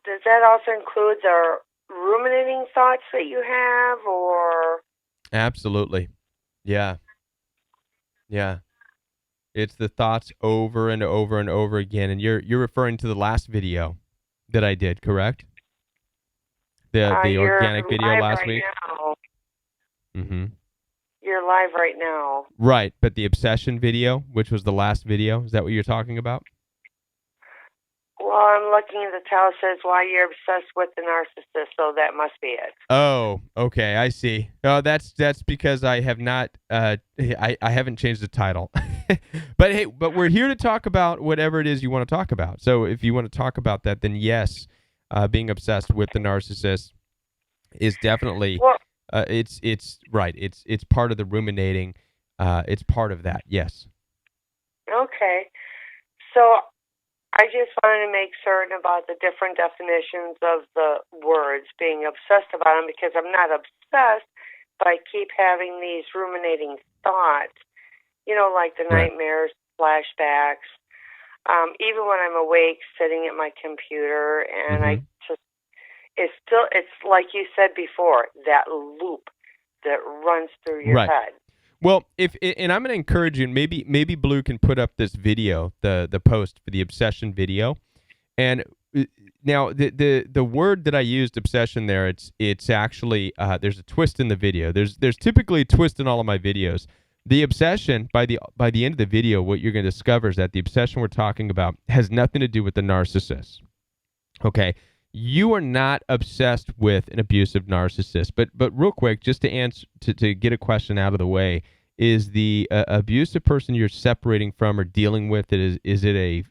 does that also include the ruminating thoughts that you have, or? Absolutely. Yeah. Yeah. It's the thoughts over and over and over again. And you're referring to the last video that I did, correct? The organic video last week? Now. Mm-hmm. You're live right now. Right, but the obsession video, which was the last video, is that what you're talking about? Well, I'm looking at the title. It says why you're obsessed with the narcissist, so that must be it. Oh, okay, I see. Oh, that's because I have not. I haven't changed the title. But hey, we're here to talk about whatever it is you want to talk about. So if you want to talk about that, then yes, being obsessed with the narcissist is definitely. Well, it's right. It's part of the ruminating. It's part of that. Yes. okay. So I just wanted to make certain about the different definitions of the words, being obsessed about them, because I'm not obsessed, but I keep having these ruminating thoughts, like the Right. nightmares, flashbacks, even when I'm awake sitting at my computer, and it's like you said before, that loop that runs through your Right. head. Well, and I'm going to encourage you, and maybe Blue can put up this video, the post for the obsession video. And now the word that I used, obsession, there, it's actually there's a twist in the video. There's typically a twist in all of my videos. The obsession, by the end of the video, what you're going to discover is that the obsession we're talking about has nothing to do with the narcissist. Okay. You are not obsessed with an abusive narcissist, but real quick, just to answer to get a question out of the way, is the abusive person you're separating from or dealing with is it a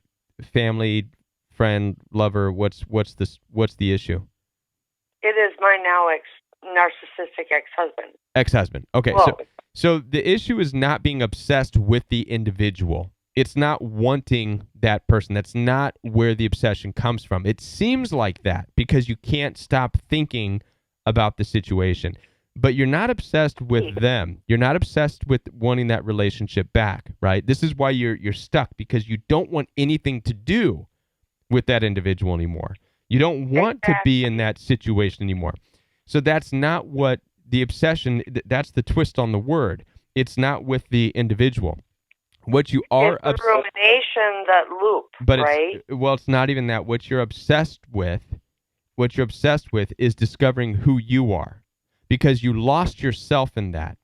family, friend, lover? What's the issue? It is my now narcissistic ex-husband. Ex-husband. Okay, Whoa. so the issue is not being obsessed with the individual. It's not wanting that person. That's not where the obsession comes from. It seems like that because you can't stop thinking about the situation. But you're not obsessed with them. You're not obsessed with wanting that relationship back, right? This is why you're stuck, because you don't want anything to do with that individual anymore. You don't want to be in that situation anymore. So that's not what the obsession, that's the twist on the word. It's not with the individual. What you are it's the rumination, that loop, but right? It's not even that. What you're obsessed with is discovering who you are, because you lost yourself in that.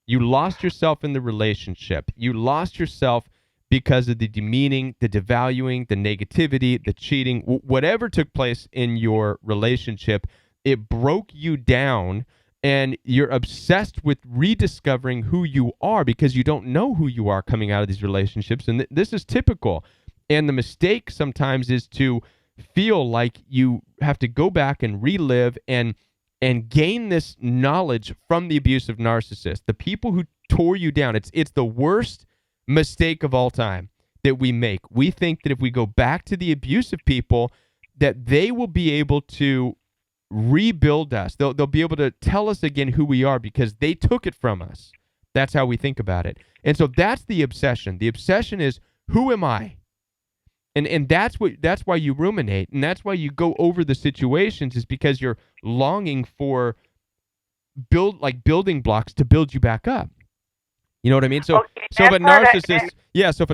You lost yourself in the relationship. You lost yourself because of the demeaning, the devaluing, the negativity, the cheating, whatever took place in your relationship. It broke you down. And you're obsessed with rediscovering who you are because you don't know who you are coming out of these relationships. And this is typical. And the mistake sometimes is to feel like you have to go back and relive and gain this knowledge from the abusive narcissist, the people who tore you down. It's the worst mistake of all time that we make. We think that if we go back to the abusive people, that they will be able to rebuild us. They'll be able to tell us again who we are because they took it from us. That's how we think about it. And so that's the obsession. The obsession is, who am I? And that's why you ruminate, and that's why you go over the situations, is because you're longing for building blocks to build you back up. You know what I mean? So if a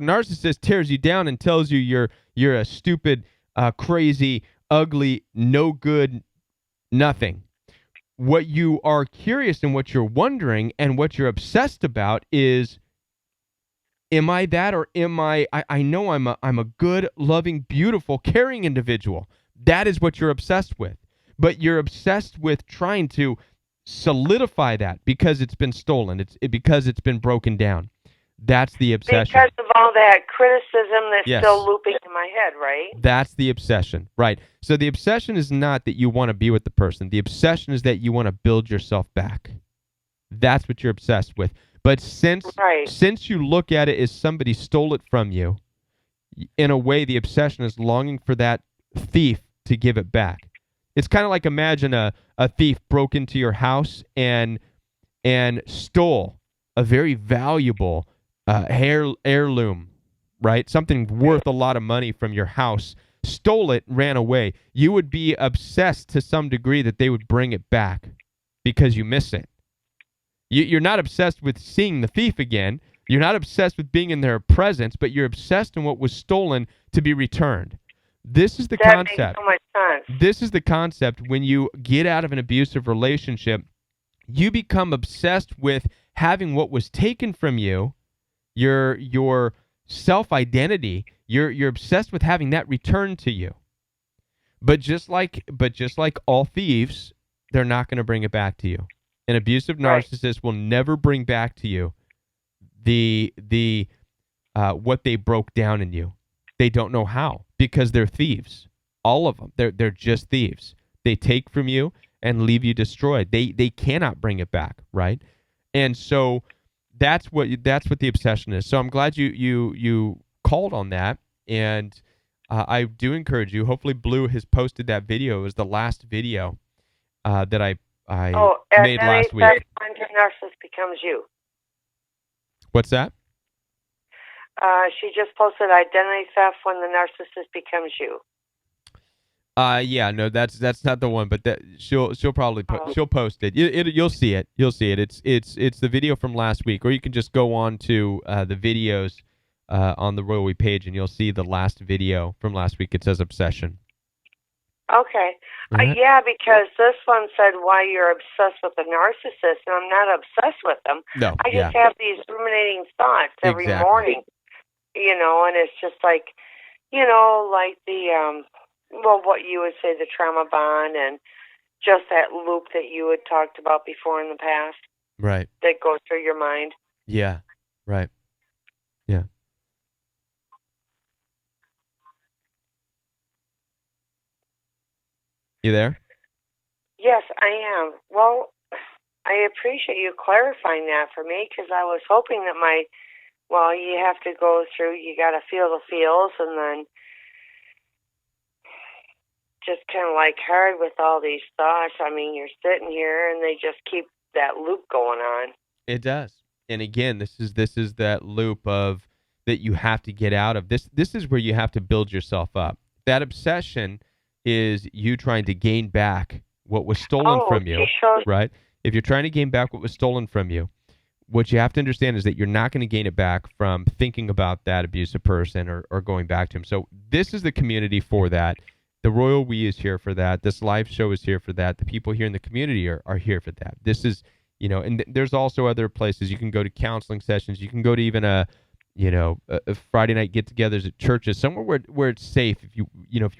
narcissist tears you down and tells you you're a stupid crazy, ugly, no good, nothing. What you are curious and what you're wondering and what you're obsessed about is, am I that, or am I know I'm a good, loving, beautiful, caring individual. That is what you're obsessed with. But you're obsessed with trying to solidify that because it's been stolen. Because it's been broken down. That's the obsession. Because of all that criticism that's Yes. still looping in my head, right? That's the obsession, right? So the obsession is not that you want to be with the person. The obsession is that you want to build yourself back. That's what you're obsessed with. But since you look at it as somebody stole it from you, in a way, the obsession is longing for that thief to give it back. It's kind of like, imagine a thief broke into your house and stole a very valuable heirloom, right? Something worth a lot of money from your house, stole it, ran away. You would be obsessed to some degree that they would bring it back because you miss it. You're not obsessed with seeing the thief again. You're not obsessed with being in their presence, but you're obsessed in what was stolen to be returned. This is the concept. That makes so much sense. This is the concept. When you get out of an abusive relationship, you become obsessed with having what was taken from you, your self-identity. You're obsessed with having that returned to you. But just like all thieves, they're not going to bring it back to you. An abusive narcissist will never bring back to you the what they broke down in you. They don't know how, because they're thieves. All of them. They're just thieves. They take from you and leave you destroyed. They cannot bring it back, right? And so that's what the obsession is. So I'm glad you called on that, and I do encourage you. Hopefully, Blue has posted that video. It was the last video that I made last week. When the narcissist becomes you. What's that? She just posted identity theft when the narcissist becomes you. Yeah, no, that's not the one, but that she'll probably she'll post it. You'll see it. You'll see it. It's the video from last week, or you can just go on to the videos on the Royal We page, and you'll see the last video from last week. It says obsession. Okay. Yeah, because this one said why you're obsessed with the narcissist, and I'm not obsessed with them. No, I just have these ruminating thoughts every morning, and it's just like, like the, what you would say, the trauma bond, and just that loop that you had talked about before in the past. Right. That goes through your mind. Yeah, right. Yeah. You there? Yes, I am. Well, I appreciate you clarifying that for me, because I was hoping that you have to go through, you got to feel the feels, and then just kind of like hard with all these thoughts. I mean, you're sitting here and they just keep that loop going on. It does. And again, this is that loop of that you have to get out of. This is where you have to build yourself up. That obsession is you trying to gain back what was stolen from you, right? If you're trying to gain back what was stolen from you, what you have to understand is that you're not going to gain it back from thinking about that abusive person or going back to him. So this is the community for that. The Royal We is here for that. This live show is here for that. The people here in the community are here for that. This is, and there's also other places. You can go to counseling sessions. You can go to even a Friday night get-togethers at churches, somewhere where it's safe if you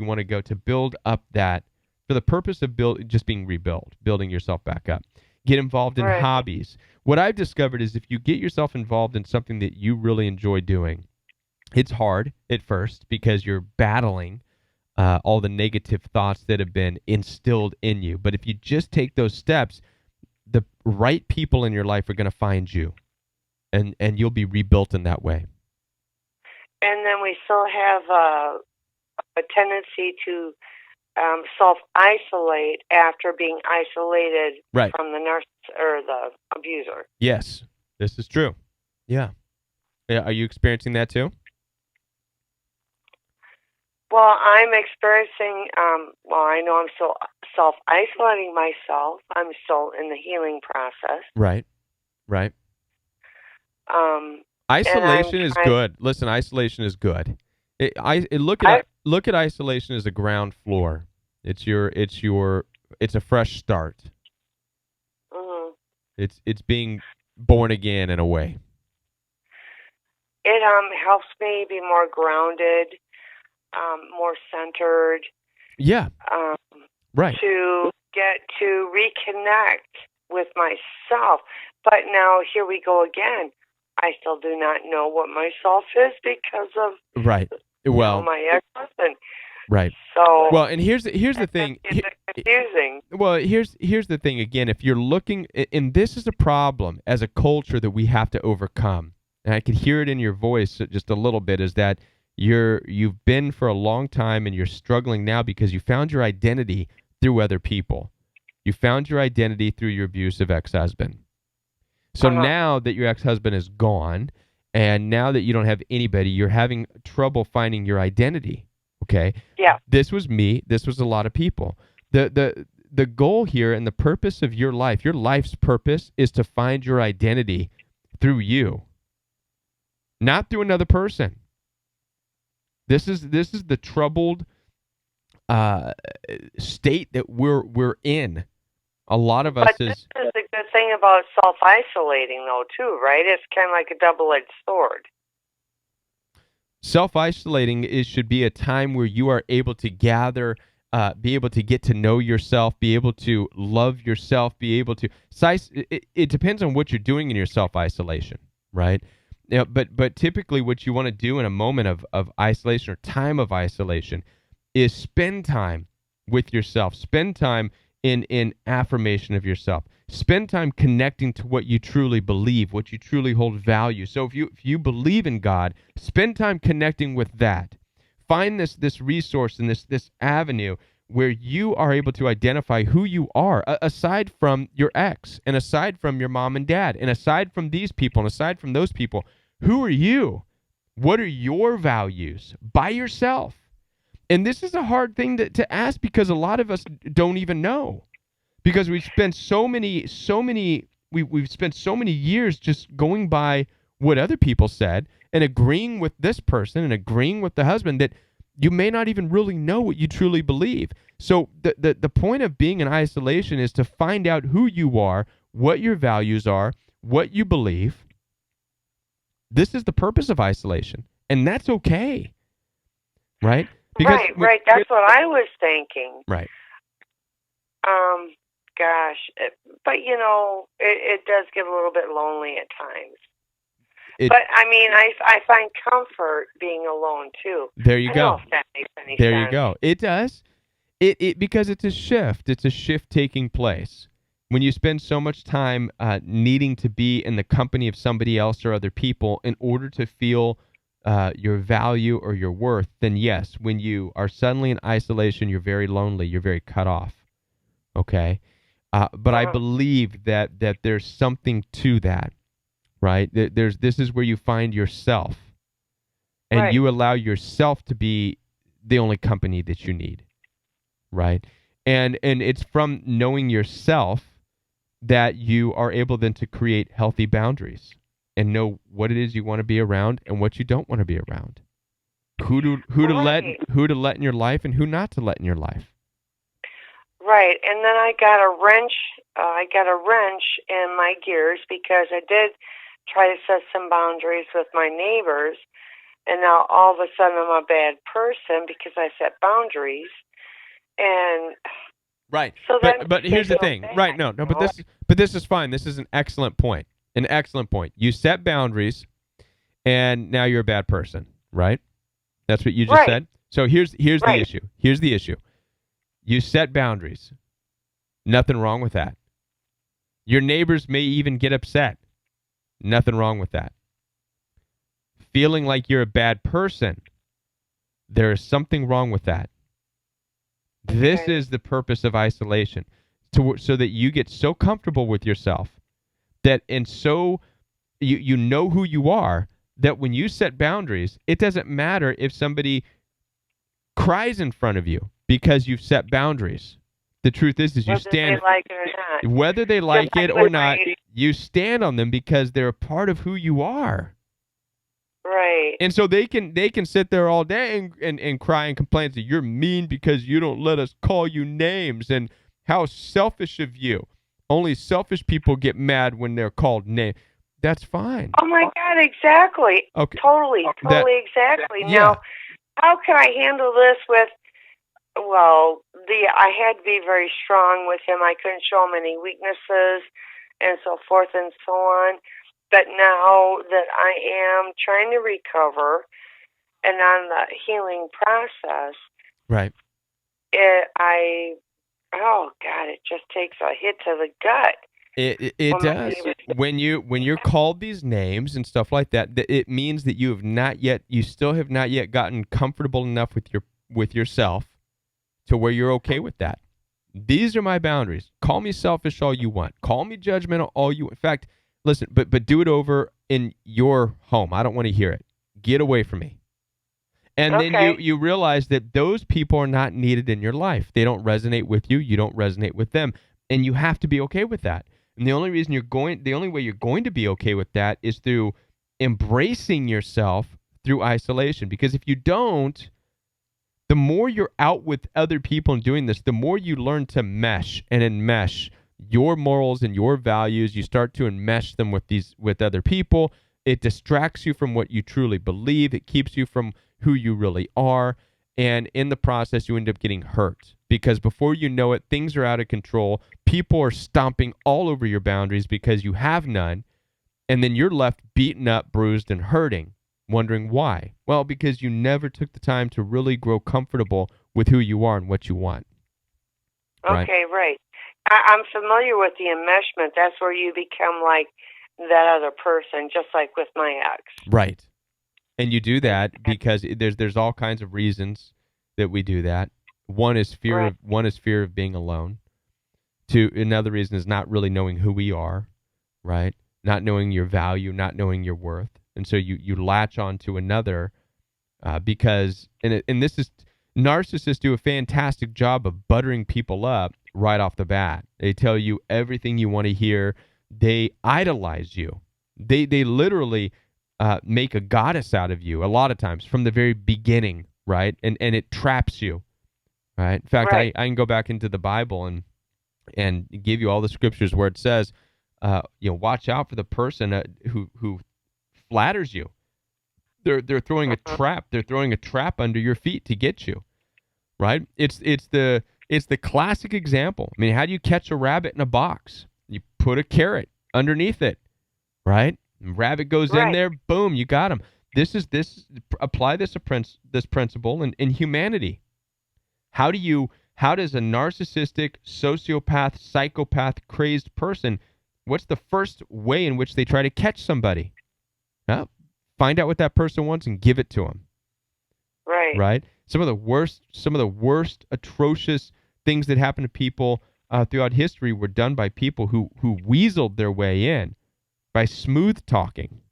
want to go to build up that for the purpose of building yourself back up. Get involved in hobbies. What I've discovered is if you get yourself involved in something that you really enjoy doing, it's hard at first because you're battling all the negative thoughts that have been instilled in you. But if you just take those steps, the right people in your life are going to find you, and you'll be rebuilt in that way. And then we still have a tendency to self-isolate after being isolated from the narcissist or the abuser. Yes, this is true. Yeah. Are you experiencing that too? Well, I'm experiencing, I know I'm still self-isolating myself. I'm still in the healing process. Right. Isolation is good. Listen, isolation is good. Look at isolation as a ground floor. It's a fresh start. Mm-hmm. It's being born again in a way. It helps me be more grounded, more centered. Yeah. Right. To get to reconnect with myself. But now here we go again. I still do not know what myself is because of right. Well, my ex-husband. Right. So well, and here's the thing. It's confusing. Well, here's the thing again. If you're looking, and this is a problem as a culture that we have to overcome, and I can hear it in your voice just a little bit, is that you've been for a long time and you're struggling now because you found your identity through other people. You found your identity through your abusive ex-husband. So now that your ex-husband is gone, and now that you don't have anybody, you're having trouble finding your identity. Okay? Yeah. This was me. This was a lot of people. The goal here and the purpose of your life's purpose is to find your identity through you, not through another person. This is the troubled state that we're in. A lot of us But this is the good thing about self-isolating, though, too, right? It's kind of like a double-edged sword. Self-isolating should be a time where you are able to gather, be able to get to know yourself, be able to love yourself, be able to. It depends on what you're doing in your self-isolation, right? Yeah, but typically what you want to do in a moment of isolation or time of isolation is spend time with yourself. Spend time in affirmation of yourself. Spend time connecting to what you truly believe, what you truly hold value. So if you believe in God, spend time connecting with that. Find this resource and this avenue where you are able to identify who you are, aside from your ex, and aside from your mom and dad, and aside from these people, and aside from those people. Who are you? What are your values by yourself? And this is a hard thing to ask because a lot of us don't even know. Because we've spent we've spent so many years just going by what other people said and agreeing with this person and agreeing with the husband that you may not even really know what you truly believe. So the point of being in isolation is to find out who you are, what your values are, what you believe. This is the purpose of isolation, and that's okay. Right? Because right. That's what I was thinking. Right. Gosh, but it does get a little bit lonely at times. But I mean, I find comfort being alone too. There you go. I don't know if that makes any there sense. You go. It does. It because it's a shift. It's a shift taking place. When you spend so much time needing to be in the company of somebody else or other people in order to feel your value or your worth, then yes, when you are suddenly in isolation, you're very lonely. You're very cut off. Okay? But I believe that there's something to that, right? This is where you find yourself, and you allow yourself to be the only company that you need, right? And it's from knowing yourself that you are able then to create healthy boundaries and know what it is you want to be around and what you don't want to be around. Who to let in your life and who not to let in your life. Right, and then I got a wrench in my gears because I did try to set some boundaries with my neighbors, and now all of a sudden I'm a bad person because I set boundaries. And right, so but here's the thing. Right, no, but this is fine. This is an excellent point. An excellent point. You set boundaries, and now you're a bad person. Right? That's what you just said. So here's the issue. Here's the issue. You set boundaries. Nothing wrong with that. Your neighbors may even get upset. Nothing wrong with that. Feeling like you're a bad person, there is something wrong with that. This is the purpose of isolation, so that you get so comfortable with yourself that, and so you know who you are, that when you set boundaries, it doesn't matter if somebody cries in front of you because you've set boundaries. The truth is you stand, whether they like it or not. Whether they like it or not, you stand on them because they're a part of who you are. Right. Right. And so they can sit there all day and cry and complain that you're mean because you don't let us call you names, and how selfish of you. Only selfish people get mad when they're called names. That's fine. Oh my God, exactly. Okay. Totally, exactly. Yeah. Now, how can I handle this with, well, I had to be very strong with him. I couldn't show him any weaknesses and so forth and so on. But now that I am trying to recover and on the healing process, Right. oh God, it just takes a hit to the gut. It does. When you're called these names and stuff like that, it means that you still have not yet gotten comfortable enough with yourself to where you're okay with that. These are my boundaries. Call me selfish all you want. Call me judgmental all you want. In fact, listen, but do it over in your home. I don't want to hear it. Get away from me. And then you realize that those people are not needed in your life. They don't resonate with you. You don't resonate with them. And you have to be okay with that. And the only way you're going to be okay with that is through embracing yourself through isolation. Because if you don't, the more you're out with other people and doing this, the more you learn to mesh and enmesh your morals and your values. You start to enmesh them with other people. It distracts you from what you truly believe. It keeps you from who you really are. And in the process, you end up getting hurt because before you know it, things are out of control. People are stomping all over your boundaries because you have none. And then you're left beaten up, bruised, and hurting, wondering why. Well, because you never took the time to really grow comfortable with who you are and what you want. Okay, right. I'm familiar with the enmeshment. That's where you become like that other person, just like with my ex. Right. And you do that because there's all kinds of reasons that we do that. One is fear of being alone. Another reason is not really knowing who we are, right? Not knowing your value, not knowing your worth. And so you latch on to another because and this is narcissists do a fantastic job of buttering people up right off the bat. They tell you everything you want to hear. They idolize you. They literally make a goddess out of you a lot of times from the very beginning, right? And it traps you, right? In fact, I can go back into the Bible and give you all the scriptures where it says, watch out for the person who flatters you. They're throwing a trap. They're throwing a trap under your feet to get you, right? It's the classic example. I mean, how do you catch a rabbit in a box? You put a carrot underneath it, right? Rabbit goes in there, boom, you got him. Apply this principle in humanity. How does a narcissistic, sociopath, psychopath, crazed person, what's the first way in which they try to catch somebody? Well, find out what that person wants and give it to them. Right? Some of the worst atrocious things that happen to people throughout history were done by people who weaseled their way in. By smooth talking.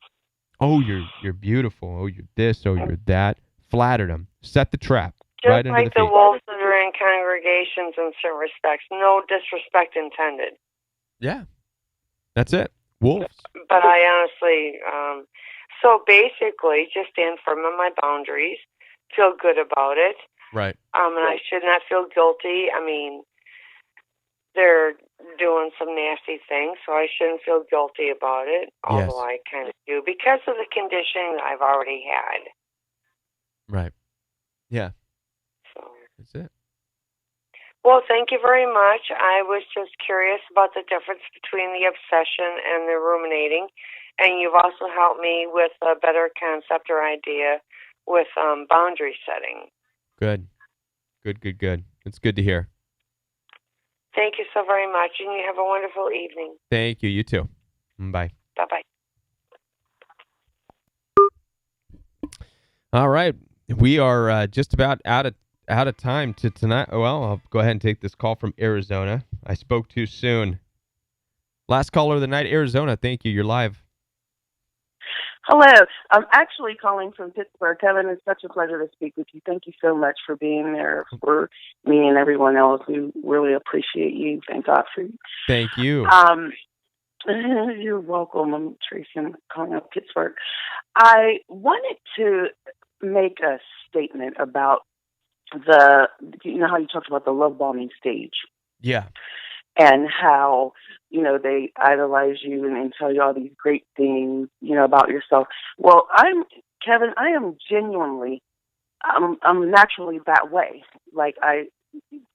Oh, you're beautiful. Oh, you're this. Oh, you're that. Flattered them. Set the trap. Just right under like the feet. The wolves that are in congregations in certain respects. No disrespect intended. Yeah. That's it. Wolves. But I honestly, so basically, just stand firm on my boundaries. Feel good about it. Right. And I should not feel guilty. I mean, they're doing some nasty things, so I shouldn't feel guilty about it, although I kind of do, because of the conditioning that I've already had. Right. Yeah. So that's it. Well, thank you very much. I was just curious about the difference between the obsession and the ruminating, and you've also helped me with a better concept or idea with boundary setting. Good. It's good to hear. Thank you so very much, and you have a wonderful evening. Thank you. You too. Bye. Bye-bye. All right. We are just about out of time to tonight. Well, I'll go ahead and take this call from Arizona. I spoke too soon. Last caller of the night, Arizona. Thank you. You're live. Hello. I'm actually calling from Pittsburgh. Kevin, it's such a pleasure to speak with you. Thank you so much for being there for me and everyone else. We really appreciate you. Thank God for you. Thank you. You're welcome. I'm Tracy. I'm calling out Pittsburgh. I wanted to make a statement about you know how you talked about the love bombing stage Yeah. and how, they idolize you and tell you all these great things, about yourself. Well, Kevin, I am genuinely, I'm naturally that way. Like, I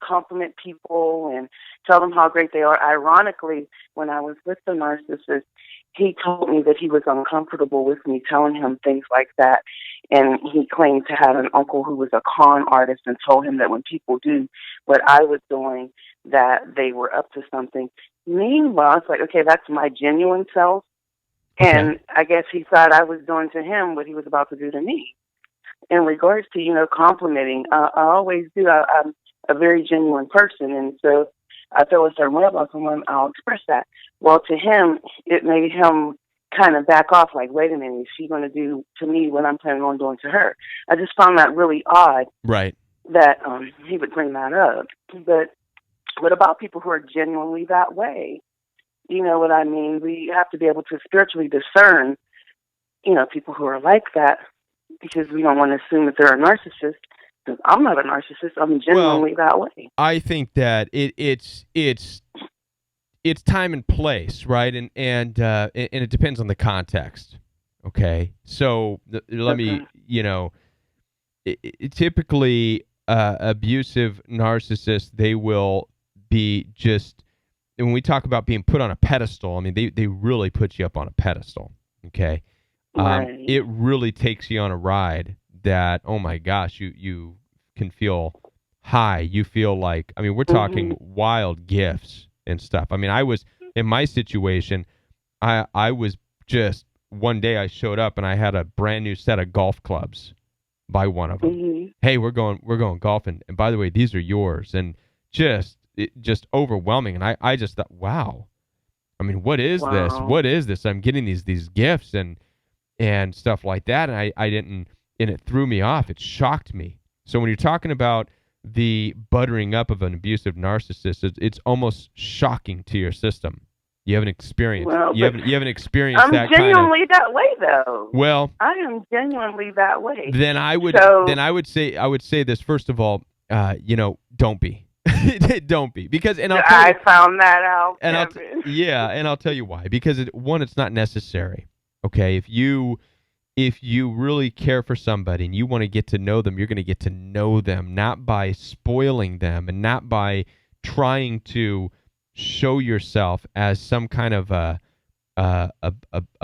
compliment people and tell them how great they are. Ironically, when I was with the narcissist, he told me that he was uncomfortable with me telling him things like that. And he claimed to have an uncle who was a con artist and told him that when people do what I was doing, that they were up to something. Meanwhile, it's like, okay, that's my genuine self. Okay. And I guess he thought I was doing to him what he was about to do to me. In regards to, complimenting, I always do. I'm a very genuine person. And so I feel a certain way about someone, I'll express that. Well, to him, it made him kind of back off, like, wait a minute, is she going to do to me what I'm planning on doing to her? I just found that really odd Right. that he would bring that up. But what about people who are genuinely that way? You know what I mean? We have to be able to spiritually discern, people who are like that, because we don't want to assume that they're a narcissist. Because I'm not a narcissist. I'm genuinely that way. I think that it's time and place, right? And it depends on the context. Okay, so let me, typically abusive narcissists, they will be just, and when we talk about being put on a pedestal, I mean they really put you up on a pedestal. Okay, Right. it really takes you on a ride that, oh my gosh, you can feel high. You feel like, I mean, we're talking wild gifts and stuff. I mean, I was in my situation, I was just, one day I showed up and I had a brand new set of golf clubs by one of them. Hey, we're going golfing, and by the way, these are yours. And just overwhelming. And I just thought, wow. I mean, what is this? What is this? I'm getting these gifts and stuff like that, and I didn't, and it threw me off. It shocked me. So when you're talking about the buttering up of an abusive narcissist, it's almost shocking to your system. You haven't experienced. Well, you haven't experienced I'm that kind of. I'm genuinely that way, though. Well, I am genuinely that way. Then I would say this, first of all. Don't be. Don't be, because, and I found that out. And I'll tell you why. Because it's not necessary. Okay, if you really care for somebody and you want to get to know them, you're going to get to know them, not by spoiling them and not by trying to show yourself as some kind of a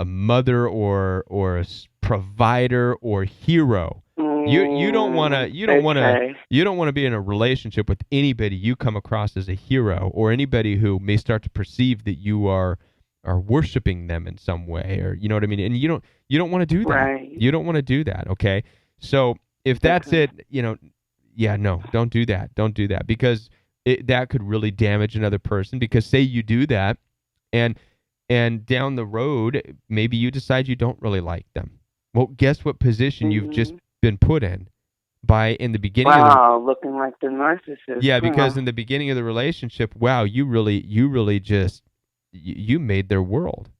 mother or a provider or hero. You don't want to be in a relationship with anybody you come across as a hero, or anybody who may start to perceive that you are worshiping them in some way, or you know what I mean. And you don't want to do that. Right. You don't want to do that. Okay. So if that's it, no, don't do that. Don't do that, because that could really damage another person. Because say you do that, and down the road, maybe you decide you don't really like them. Well, guess what position you've just been put in in the beginning looking like the narcissist. Yeah, because in the beginning of the relationship, wow, you really just you made their world.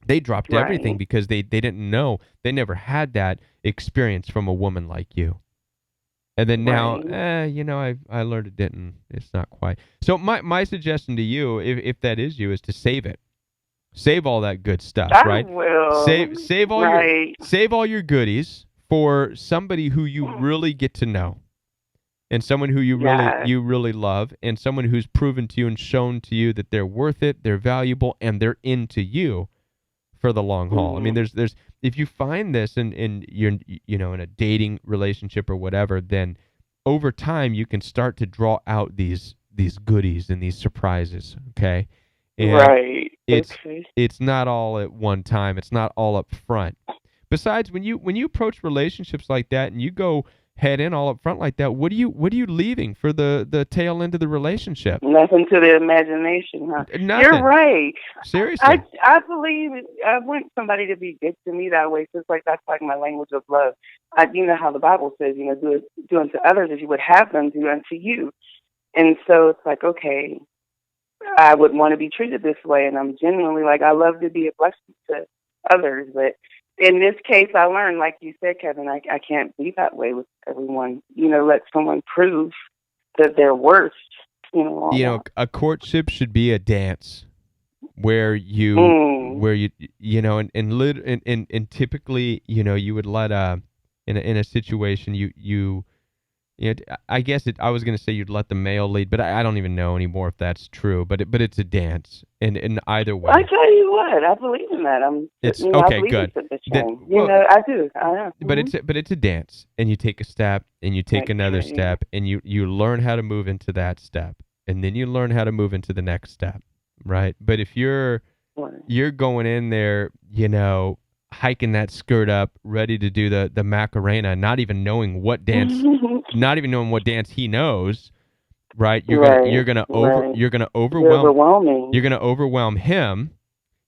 They dropped everything because they didn't know. They never had that experience from a woman like you. And then now, I learned it's not quite. So my suggestion to you, if that is you, is to save it. Save all that good stuff, right? Will. Save all your goodies for somebody who you really get to know, and someone who you really love, and someone who's proven to you and shown to you that they're worth it, they're valuable, and they're into you for the long haul. I mean, there's if you find this and you're in a dating relationship or whatever, then over time you can start to draw out these goodies and these surprises. Okay. And it's not all at one time. It's not all up front. Besides, when you approach relationships like that and you go head in all up front like that, what are you leaving for the tail end of the relationship? Nothing to the imagination, huh? Nothing. You're right. Seriously. I believe I want somebody to be good to me that way. So it's like that's like my language of love. You know how the Bible says, do unto others as you would have them do unto you. And so it's like, okay, I would want to be treated this way, and I'm genuinely like, I love to be a blessing to others, but in this case, I learned, like you said, Kevin, I can't be that way with everyone. Let someone prove that they're worth, all that. A courtship should be a dance where Mm. and typically, you would let in a situation I guess I was going to say you'd let the male lead, but I don't even know anymore if that's true. But it's a dance, and in either way, I tell you what, I believe in that. it's I okay. believe Good. in submission. Well, I do. I am. but it's a dance, and you take a step, and you take another step, and you learn how to move into that step, and then you learn how to move into the next step, right? But if you're going in there, hiking that skirt up, ready to do the Macarena, not even knowing what dance he knows, right? You're gonna overwhelm You're gonna overwhelm him.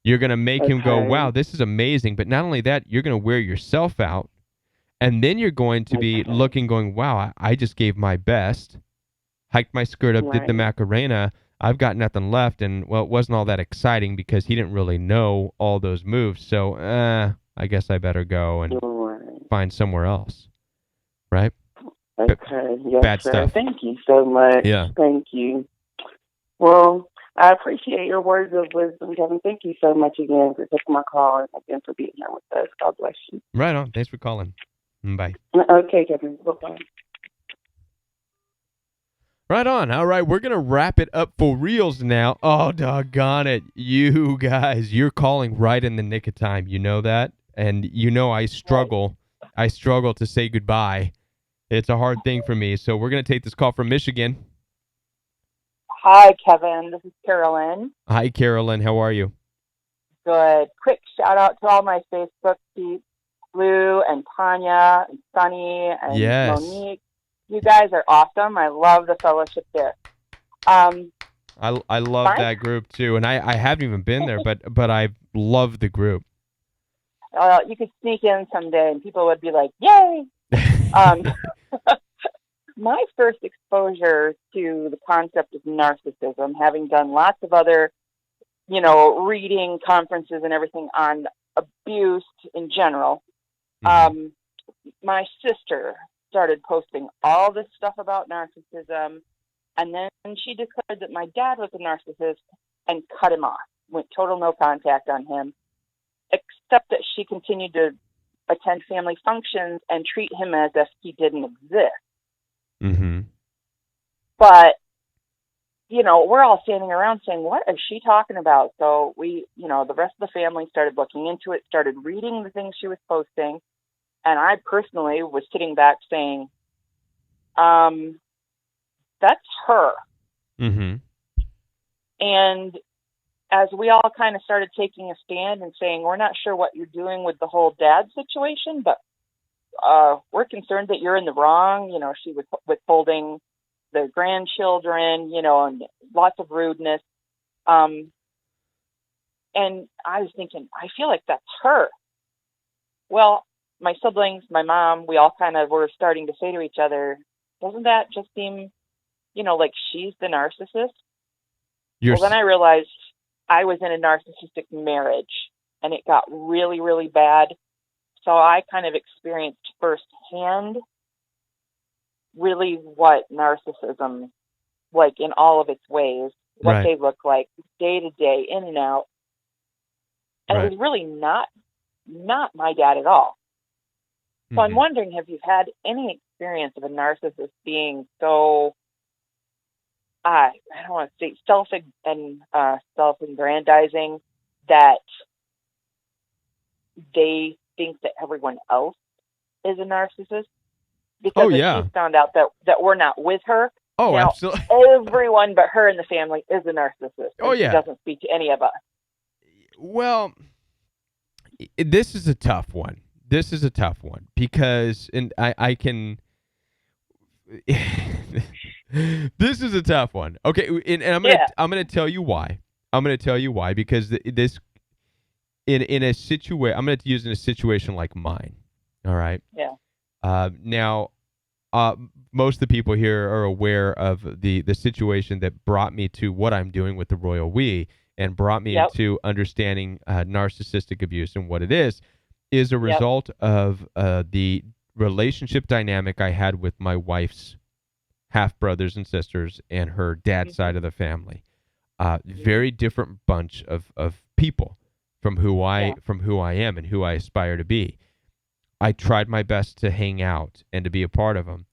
You're gonna make him go, wow, this is amazing. But not only that, you're gonna wear yourself out, and then you're going to be looking, going, wow, I just gave my best, hiked my skirt up, did the Macarena. I've got nothing left, and well, it wasn't all that exciting because he didn't really know all those moves. So, I guess I better go and find somewhere else, right? Okay, yes, bad sir. stuff. Thank you so much. Yeah. Thank you. Well, I appreciate your words of wisdom, Kevin. Thank you so much again for taking my call and again for being here with us. God bless you. Right on. Thanks for calling. Bye. Okay, Kevin. Bye-bye. Right on. All right, we're going to wrap it up for reals now. Oh, doggone it. You guys, you're calling right in the nick of time. You know that? And I struggle. I struggle to say goodbye. It's a hard thing for me. So we're going to take this call from Michigan. Hi, Kevin. This is Carolyn. Hi, Carolyn. How are you? Good. Quick shout out to all my Facebook peeps, Lou and Tanya and Sunny and Monique. You guys are awesome. I love the fellowship there. I love that group too, and I haven't even been there, but I love the group. You could sneak in someday, and people would be like, "Yay!" My first exposure to the concept of narcissism, having done lots of other, reading conferences and everything on abuse in general, my sister started posting all this stuff about narcissism, and then she declared that my dad was a narcissist and cut him off, went total no contact on him, except that she continued to attend family functions and treat him as if he didn't exist. Mm-hmm. But, we're all standing around saying, what is she talking about? So we, the rest of the family started looking into it, started reading the things she was posting. And I personally was sitting back saying, that's her. Mm-hmm. And as we all kind of started taking a stand and saying, we're not sure what you're doing with the whole dad situation, but we're concerned that you're in the wrong. She was withholding the grandchildren, and lots of rudeness. And I was thinking, I feel like that's her. Well, my siblings, my mom, we all kind of were starting to say to each other, doesn't that just seem, like she's the narcissist? Well, then I realized I was in a narcissistic marriage, and it got really, really bad. So I kind of experienced firsthand really what narcissism, like in all of its ways, what they look like day to day, in and out. And it was really not my dad at all. So I'm wondering, have you had any experience of a narcissist being so, I don't want to say self-aggrandizing that they think that everyone else is a narcissist? Because she found out that we're not with her. Oh, now, absolutely. Everyone but her in the family is a narcissist. Oh, yeah. She doesn't speak to any of us. Well, this is a tough one. Because, and I can. This is a tough one. Okay, and I'm gonna tell you why. Because this in a situation, I'm gonna use in a situation like mine. All right. Yeah. Now, most of the people here are aware of the situation that brought me to what I'm doing with the Royal We and brought me Yep. into understanding narcissistic abuse and what it is a Yep. result of the relationship dynamic I had with my wife's half brothers and sisters and her dad's side of the family. Very different bunch of people from who I am and who I aspire to be. I tried my best to hang out and to be a part of them.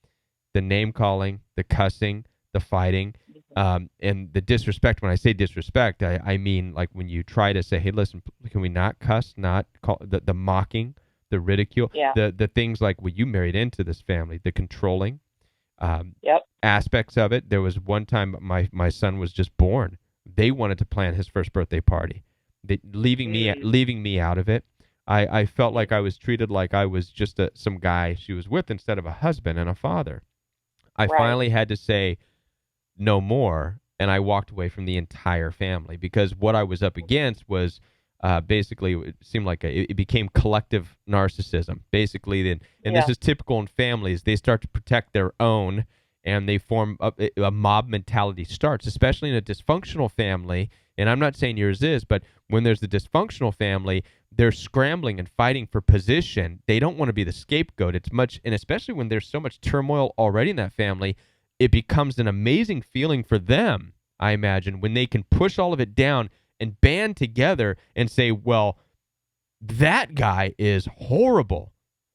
The name calling, the cussing, the fighting, and the disrespect. When I say disrespect, I mean like when you try to say, "Hey, listen, can we not cuss? Not call the mocking, the ridicule, the things like, well, you married into this family, the controlling aspects of it." There was one time my son was just born. They wanted to plan his first birthday party, leaving me out of it. I felt like I was treated like I was just some guy she was with instead of a husband and a father. I finally had to say no more, and I walked away from the entire family because what I was up against was basically it seemed like it became collective narcissism. Basically, and this is typical in families. They start to protect their own, and they form a mob mentality starts, especially in a dysfunctional family. And I'm not saying yours is, but when there's a dysfunctional family, they're scrambling and fighting for position. They don't want to be the scapegoat. It's much, and especially when there's so much turmoil already in that family, it becomes an amazing feeling for them, I imagine, when they can push all of it down and band together and say, well, that guy is horrible.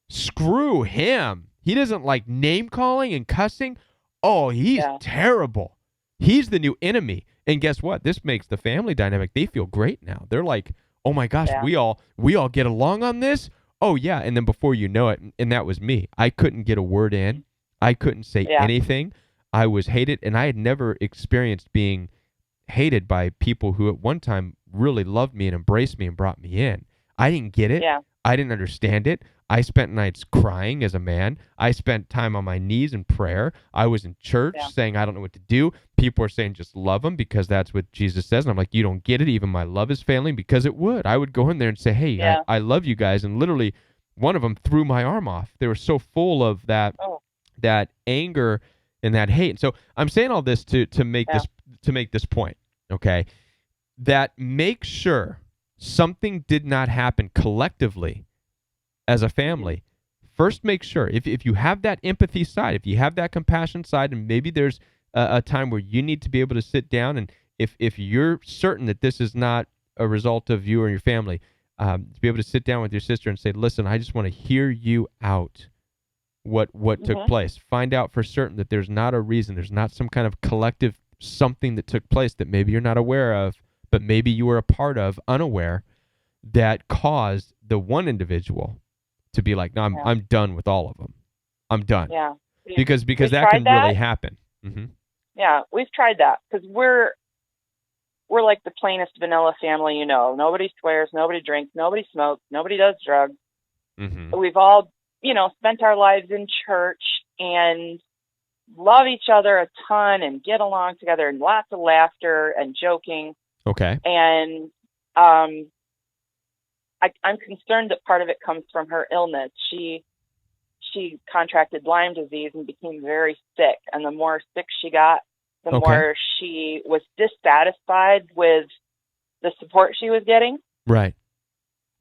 Screw him. He doesn't like name calling and cussing. Oh, he's terrible. He's the new enemy. And guess what? This makes the family dynamic. They feel great now. They're like, oh my gosh, we all get along on this. Oh yeah. And then before you know it, and that was me. I couldn't get a word in. I couldn't say anything. I was hated, and I had never experienced being hated by people who at one time really loved me and embraced me and brought me in. I didn't get it. I didn't understand it. I spent nights crying as a man. I spent time on my knees in prayer. I was in church saying, I don't know what to do. People are saying, just love him because that's what Jesus says. And I'm like, you don't get it. Even my love is failing, because it would. I would go in there and say, hey, I love you guys. And literally one of them threw my arm off. They were so full of that anger and that hate. And so I'm saying all this to make this point, okay? That make sure something did not happen collectively as a family. First, make sure if you have that empathy side, if you have that compassion side, and maybe there's a time where you need to be able to sit down, and if you're certain that this is not a result of you or your family, to be able to sit down with your sister and say, listen, I just want to hear you out. What took place. Find out for certain that there's not a reason, there's not some kind of collective something that took place that maybe you're not aware of, but maybe you were a part of, unaware, that caused the one individual to be like, no, I'm done with all of them. I'm done. Because that can really happen. Yeah, we've tried that because we're like the plainest vanilla family, you know. Nobody swears, nobody drinks, nobody smokes, nobody does drugs. We've all spent our lives in church and love each other a ton and get along together and lots of laughter and joking. Okay. And I'm concerned that part of it comes from her illness. She contracted Lyme disease and became very sick. And the more sick she got, the more she was dissatisfied with the support she was getting. Right.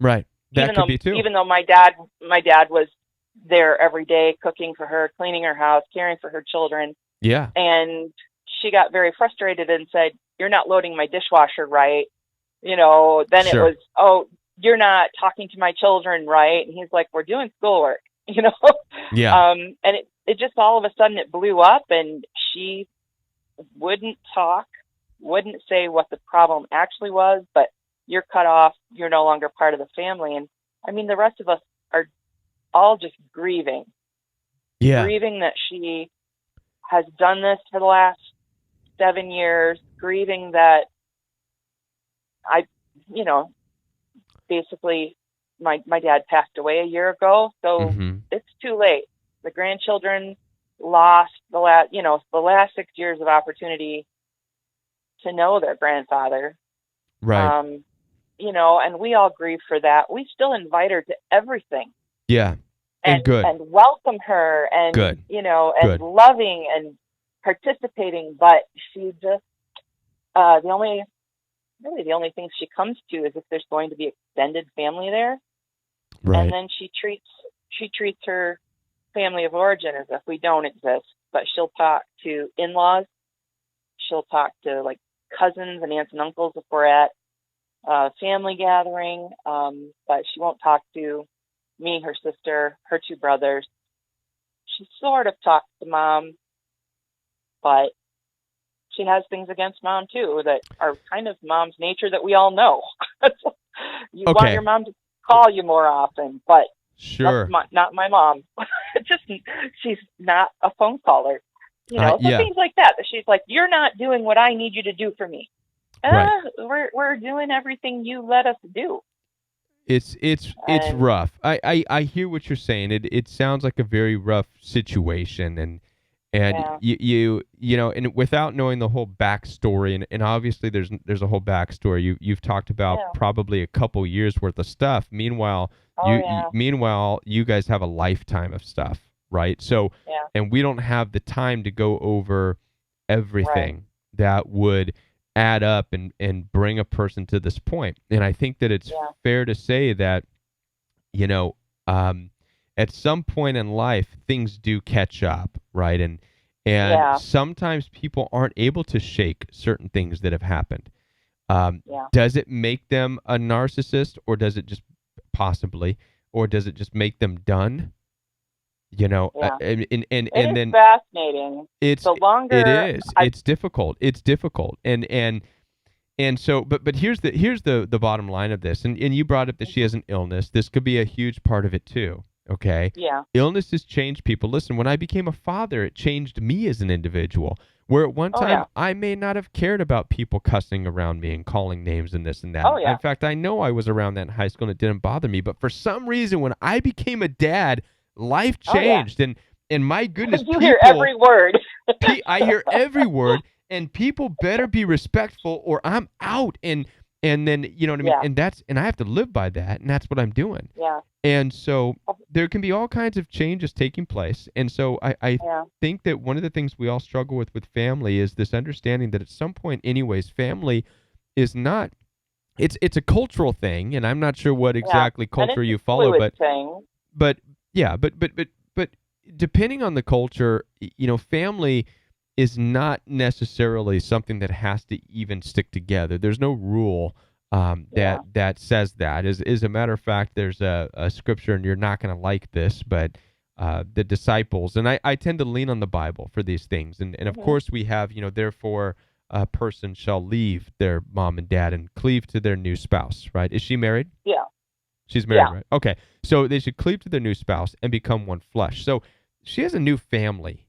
That could be too. Even though my dad was there every day, cooking for her, cleaning her house, caring for her children. Yeah. And she got very frustrated and said, "You're not loading my dishwasher right." Then it was, "Oh, you're not talking to my children right." And he's like, "We're doing schoolwork," Yeah. And it just all of a sudden it blew up, and she wouldn't talk, wouldn't say what the problem actually was, but you're cut off, you're no longer part of the family. And I mean, the rest of us are all just grieving that she has done this for the last 7 years, grieving that basically my dad passed away a year ago. So it's too late. The grandchildren lost the last 6 years of opportunity to know their grandfather. Right. And we all grieve for that. We still invite her to everything. Yeah. and good. and welcome her, and Good. and Good. loving and participating. But she just the only thing she comes to is if there's going to be extended family there, Right. and then she treats her family of origin as if we don't exist. But she'll talk to in-laws, she'll talk to like cousins and aunts and uncles if we're at family gathering, but she won't talk to me, her sister, her two brothers. She sort of talks to Mom, but she has things against Mom too that are kind of Mom's nature that we all know. You want your mom to call you more often, but sure, that's not my mom. Just she's not a phone caller. So things like that. She's like, you're not doing what I need you to do for me. Right. We're doing everything you let us do. It's rough. I hear what you're saying. It sounds like a very rough situation, and you know, and without knowing the whole backstory, and obviously there's a whole backstory. You've talked about probably a couple years worth of stuff. Meanwhile, you guys have a lifetime of stuff, right? So, and we don't have the time to go over everything that would add up and bring a person to this point. And I think that it's fair to say that, at some point in life, things do catch up, right? And sometimes people aren't able to shake certain things that have happened. Does it make them a narcissist, or does it just possibly, or does it just make them done? And then fascinating. It's difficult. It's difficult. And so, but here's the bottom line of this. And you brought up that she has an illness. This could be a huge part of it too. Okay. Yeah. Illnesses change people. Listen, when I became a father, it changed me as an individual. Where at one time I may not have cared about people cussing around me and calling names and this and that. Oh, yeah. In fact, I know I was around that in high school and it didn't bother me. But for some reason, when I became a dad, life changed. And my goodness, you hear every word. I hear every word, and people better be respectful or I'm out. And then, you know what I mean? Yeah. And I have to live by that, and that's what I'm doing. Yeah. And so there can be all kinds of changes taking place. And so I think that one of the things we all struggle with family is this understanding that at some point anyways, family is not, it's a cultural thing, and I'm not sure what exactly culture you follow, but depending on the culture, family is not necessarily something that has to even stick together. There's no rule that says that. As a matter of fact, there's a scripture, and you're not going to like this, but the disciples, and I tend to lean on the Bible for these things. And of course we have, therefore a person shall leave their mom and dad and cleave to their new spouse, right? Is she married? Yeah. She's married, right? Okay. So they should cleave to their new spouse and become one flesh. So she has a new family.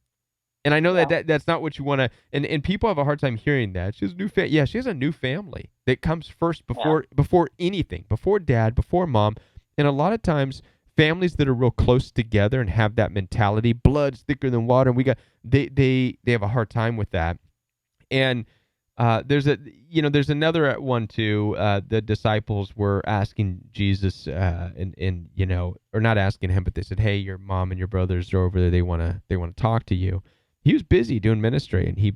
And I know that's not what you want to, and people have a hard time hearing that. She has a new she has a new family that comes first before anything, before dad, before mom. And a lot of times families that are real close together and have that mentality, blood's thicker than water, and they have a hard time with that. And there's another one too. The disciples were asking Jesus, or not asking him, but they said, "Hey, your mom and your brothers are over there. They want to talk to you." He was busy doing ministry, and he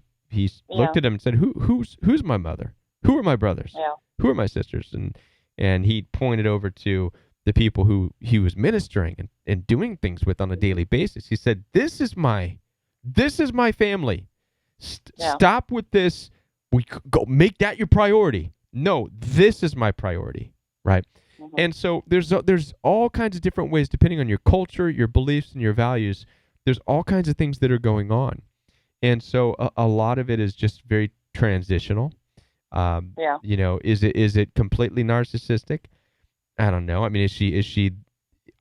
looked at him and said, "Who's my mother? Who are my brothers? Who are my sisters?" And he pointed over to the people who he was ministering and doing things with on a daily basis. He said, "This is my family. Stop with this. We go make that your priority. No, this is my priority, right?" Mm-hmm. And so there's all kinds of different ways, depending on your culture, your beliefs, and your values. There's all kinds of things that are going on, and so a lot of it is just very transitional. Is it completely narcissistic? I don't know. I mean, is she?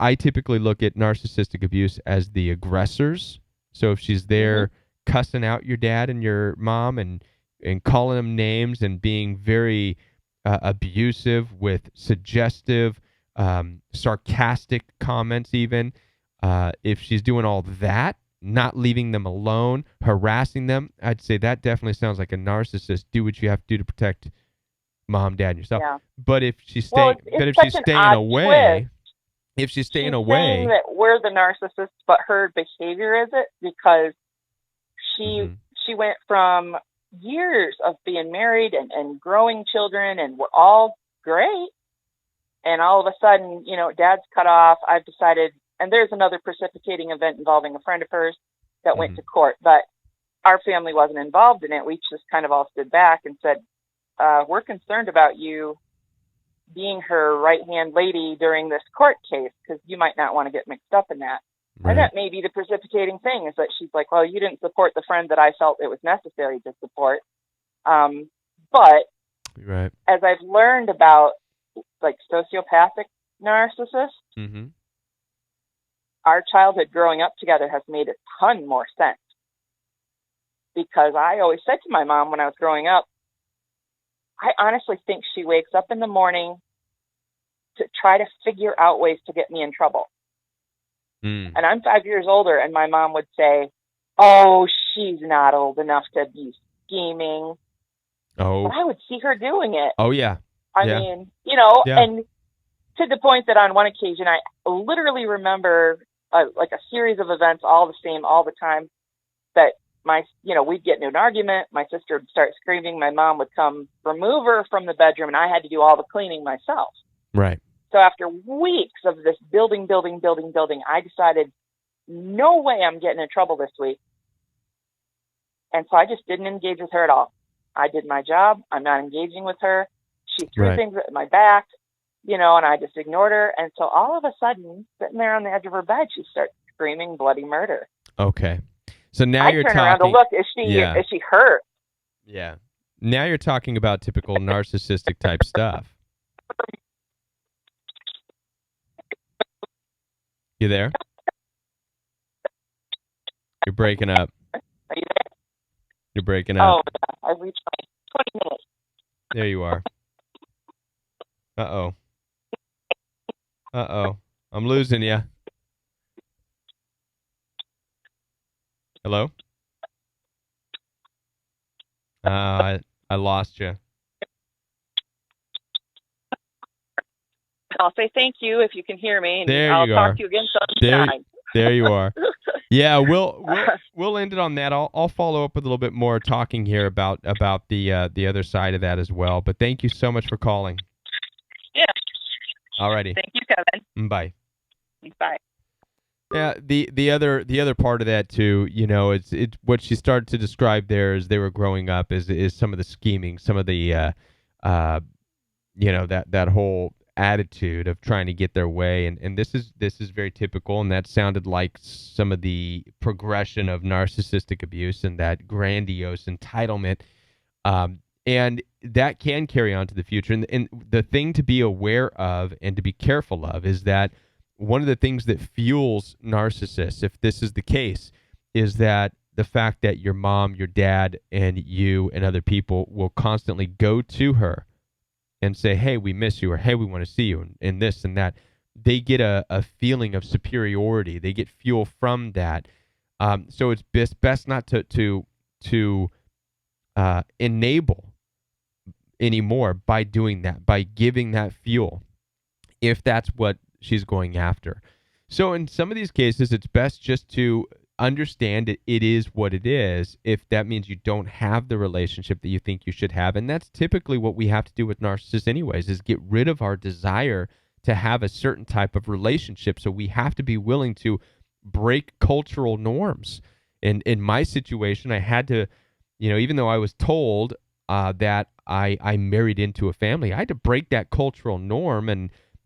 I typically look at narcissistic abuse as the aggressors. So if she's there cussing out your dad and your mom and calling them names and being very abusive with suggestive, sarcastic comments even, if she's doing all that, not leaving them alone, harassing them, I'd say that definitely sounds like a narcissist. Do what you have to do to protect mom, dad, and yourself. Yeah. But if she's staying, away, if she's staying She's away. saying that we're the narcissists, but her behavior is it, because she went from years of being married and growing children, and we're all great, and all of a sudden, dad's cut off. I've decided, and there's another precipitating event involving a friend of hers that went to court, but our family wasn't involved in it. We just kind of all stood back and said, we're concerned about you being her right-hand lady during this court case, because you might not want to get mixed up in that. Right. And that may be the precipitating thing, is that she's like, well, you didn't support the friend that I felt it was necessary to support. But right. As I've learned about like sociopathic narcissists, our childhood growing up together has made a ton more sense. Because I always said to my mom when I was growing up, I honestly think she wakes up in the morning to try to figure out ways to get me in trouble. And I'm 5 years older, and my mom would say, oh, she's not old enough to be scheming. Oh. But I would see her doing it. Oh, yeah. I mean, and to the point that on one occasion, I literally remember like a series of events, all the same, all the time, that we'd get into an argument. My sister would start screaming. My mom would come remove her from the bedroom, and I had to do all the cleaning myself. Right. So after weeks of this building, I decided, no way I'm getting in trouble this week. And so I just didn't engage with her at all. I did my job. I'm not engaging with her. She threw things at my back, and I just ignored her. And so all of a sudden, sitting there on the edge of her bed, she starts screaming bloody murder. Okay. So now I you're turn talking. around to look. Is she hurt? Yeah. Now you're talking about typical narcissistic type stuff. You there? You're breaking up. Are you there? You're breaking up. Oh, I've reached my 20 minutes. There you are. Uh-oh. I'm losing you. Hello? I lost you. I'll say thank you if you can hear me. And There I'll you talk are. to you again sometime. There you are. Yeah, we'll end it on that. I'll follow up with a little bit more talking here about the other side of that as well. But thank you so much for calling. Yeah. Alrighty. Thank you, Kevin. Bye. Bye. Yeah, the other part of that too, it's what she started to describe there as they were growing up is some of the scheming, some of the that whole attitude of trying to get their way, and this is very typical, and that sounded like some of the progression of narcissistic abuse and that grandiose entitlement, and that can carry on to the future. And the thing to be aware of and to be careful of is that one of the things that fuels narcissists, if this is the case, is that the fact that your mom, your dad, and you and other people will constantly go to her and say, hey, we miss you, or hey, we want to see you, and this and that. They get a feeling of superiority. They get fuel from that. So it's best not to enable anymore by doing that, by giving that fuel, if that's what she's going after. So in some of these cases, it's best just to understand it is what it is, if that means you don't have the relationship that you think you should have. And that's typically what we have to do with narcissists anyways, is get rid of our desire to have a certain type of relationship. So we have to be willing to break cultural norms. And in my situation, I had to, even though I was told that I married into a family, I had to break that cultural norm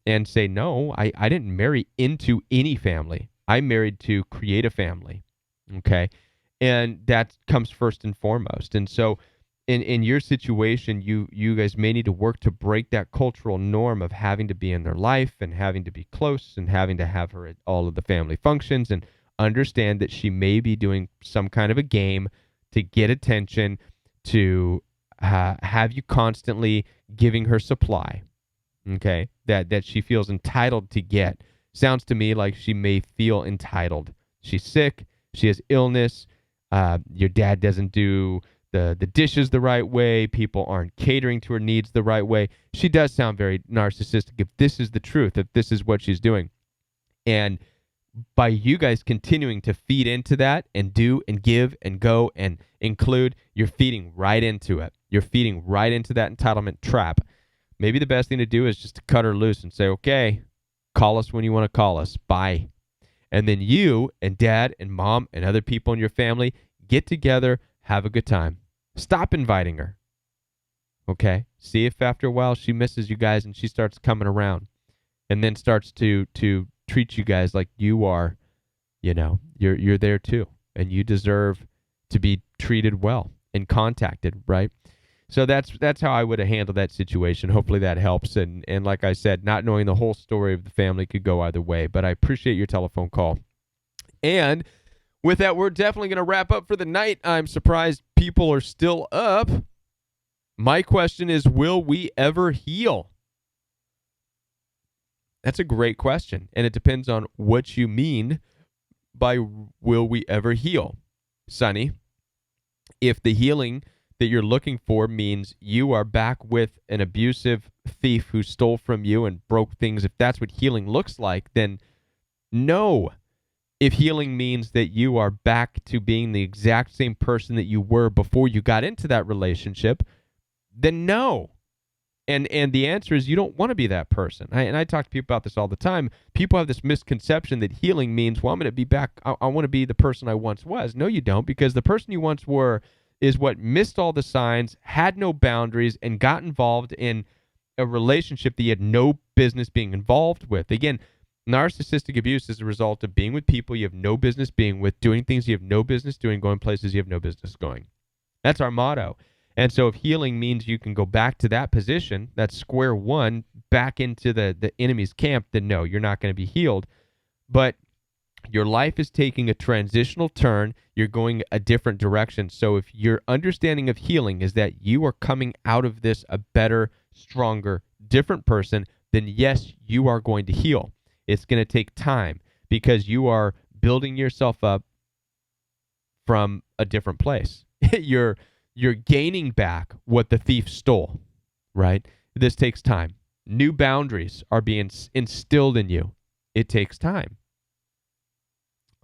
and say, no, I didn't marry into any family. I married to create a family, okay? And that comes first and foremost. And so in your situation, you guys may need to work to break that cultural norm of having to be in their life and having to be close and having to have her at all of the family functions, and understand that she may be doing some kind of a game to get attention, to have you constantly giving her supply, okay, that she feels entitled to get. Sounds to me like she may feel entitled. She's sick. She has illness. Your dad doesn't do the dishes the right way. People aren't catering to her needs the right way. She does sound very narcissistic if this is the truth, if this is what she's doing. And by you guys continuing to feed into that and do and give and go and include, you're feeding right into it. You're feeding right into that entitlement trap. Maybe the best thing to do is just to cut her loose and say, okay, call us when you want to call us. Bye. And then you and dad and mom and other people in your family get together, have a good time. Stop inviting her. Okay? See if after a while she misses you guys and she starts coming around and then starts to treat you guys like you are, you're there too. And you deserve to be treated well and contacted, right? So that's how I would have handled that situation. Hopefully that helps. And like I said, not knowing the whole story of the family could go either way. But I appreciate your telephone call. And with that, we're definitely going to wrap up for the night. I'm surprised people are still up. My question is, will we ever heal? That's a great question. And it depends on what you mean by will we ever heal. Sonny, if the healing that you're looking for means you are back with an abusive thief who stole from you and broke things, if that's what healing looks like, then no. If healing means that you are back to being the exact same person that you were before you got into that relationship, then no. And the answer is you don't want to be that person. And I talk to people about this all the time. People have this misconception that healing means, well, I'm going to be back. I want to be the person I once was. No, you don't, because the person you once were is what missed all the signs, had no boundaries, and got involved in a relationship that you had no business being involved with. Again, narcissistic abuse is a result of being with people you have no business being with, doing things you have no business doing, going places you have no business going. That's our motto. And so if healing means you can go back to that position, that's square one, back into the enemy's camp, then no, you're not going to be healed. But your life is taking a transitional turn. You're going a different direction. So if your understanding of healing is that you are coming out of this a better, stronger, different person, then yes, you are going to heal. It's going to take time because you are building yourself up from a different place. You're gaining back what the thief stole, right? This takes time. New boundaries are being instilled in you. It takes time.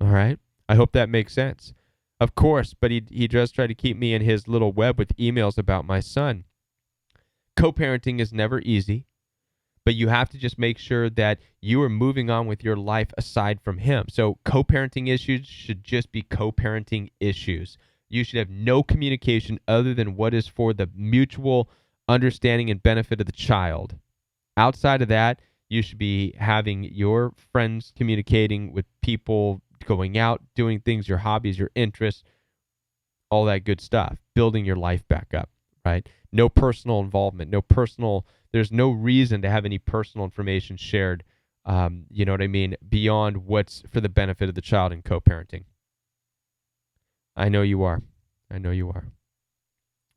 All right? I hope that makes sense. Of course, but he does try to keep me in his little web with emails about my son. Co-parenting is never easy, but you have to just make sure that you are moving on with your life aside from him. So co-parenting issues should just be co-parenting issues. You should have no communication other than what is for the mutual understanding and benefit of the child. Outside of that, you should be having your friends communicating with people, going out, doing things, your hobbies, your interests, all that good stuff, building your life back up, right? No personal involvement, there's no reason to have any personal information shared, you know what I mean, beyond what's for the benefit of the child in co-parenting. I know you are.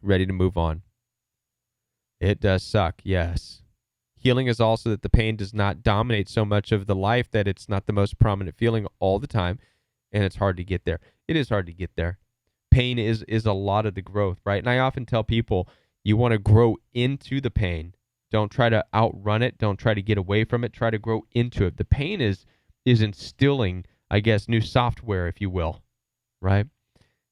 Ready to move on. It does suck, yes. Healing is also that the pain does not dominate so much of the life that it's not the most prominent feeling all the time, and it's hard to get there. It is hard to get there. Pain is a lot of the growth, right? And I often tell people, you want to grow into the pain. Don't try to outrun it. Don't try to get away from it. Try to grow into it. The pain is instilling, I guess, new software, if you will, right?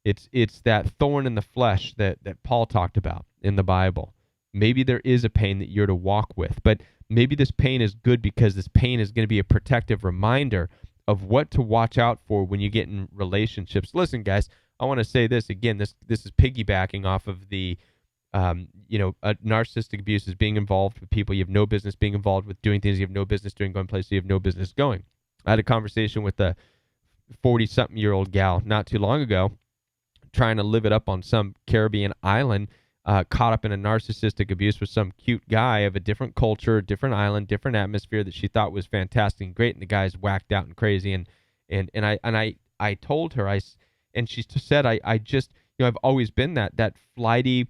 It's that thorn in the flesh that Paul talked about in the Bible. Maybe there is a pain that you're to walk with, but maybe this pain is good because this pain is going to be a protective reminder of what to watch out for when you get in relationships. Listen, guys, I want to say this again. This is piggybacking off of the, narcissistic abuse is being involved with people you have no business being involved with, doing things you have no business doing, going places you have no business going. I had a conversation with a 40-something-year-old gal not too long ago, trying to live it up on some Caribbean island, caught up in a narcissistic abuse with some cute guy of a different culture, different island, different atmosphere that she thought was fantastic and great, and the guy's whacked out and crazy. And I told her, and she said, I just, I've always been that flighty,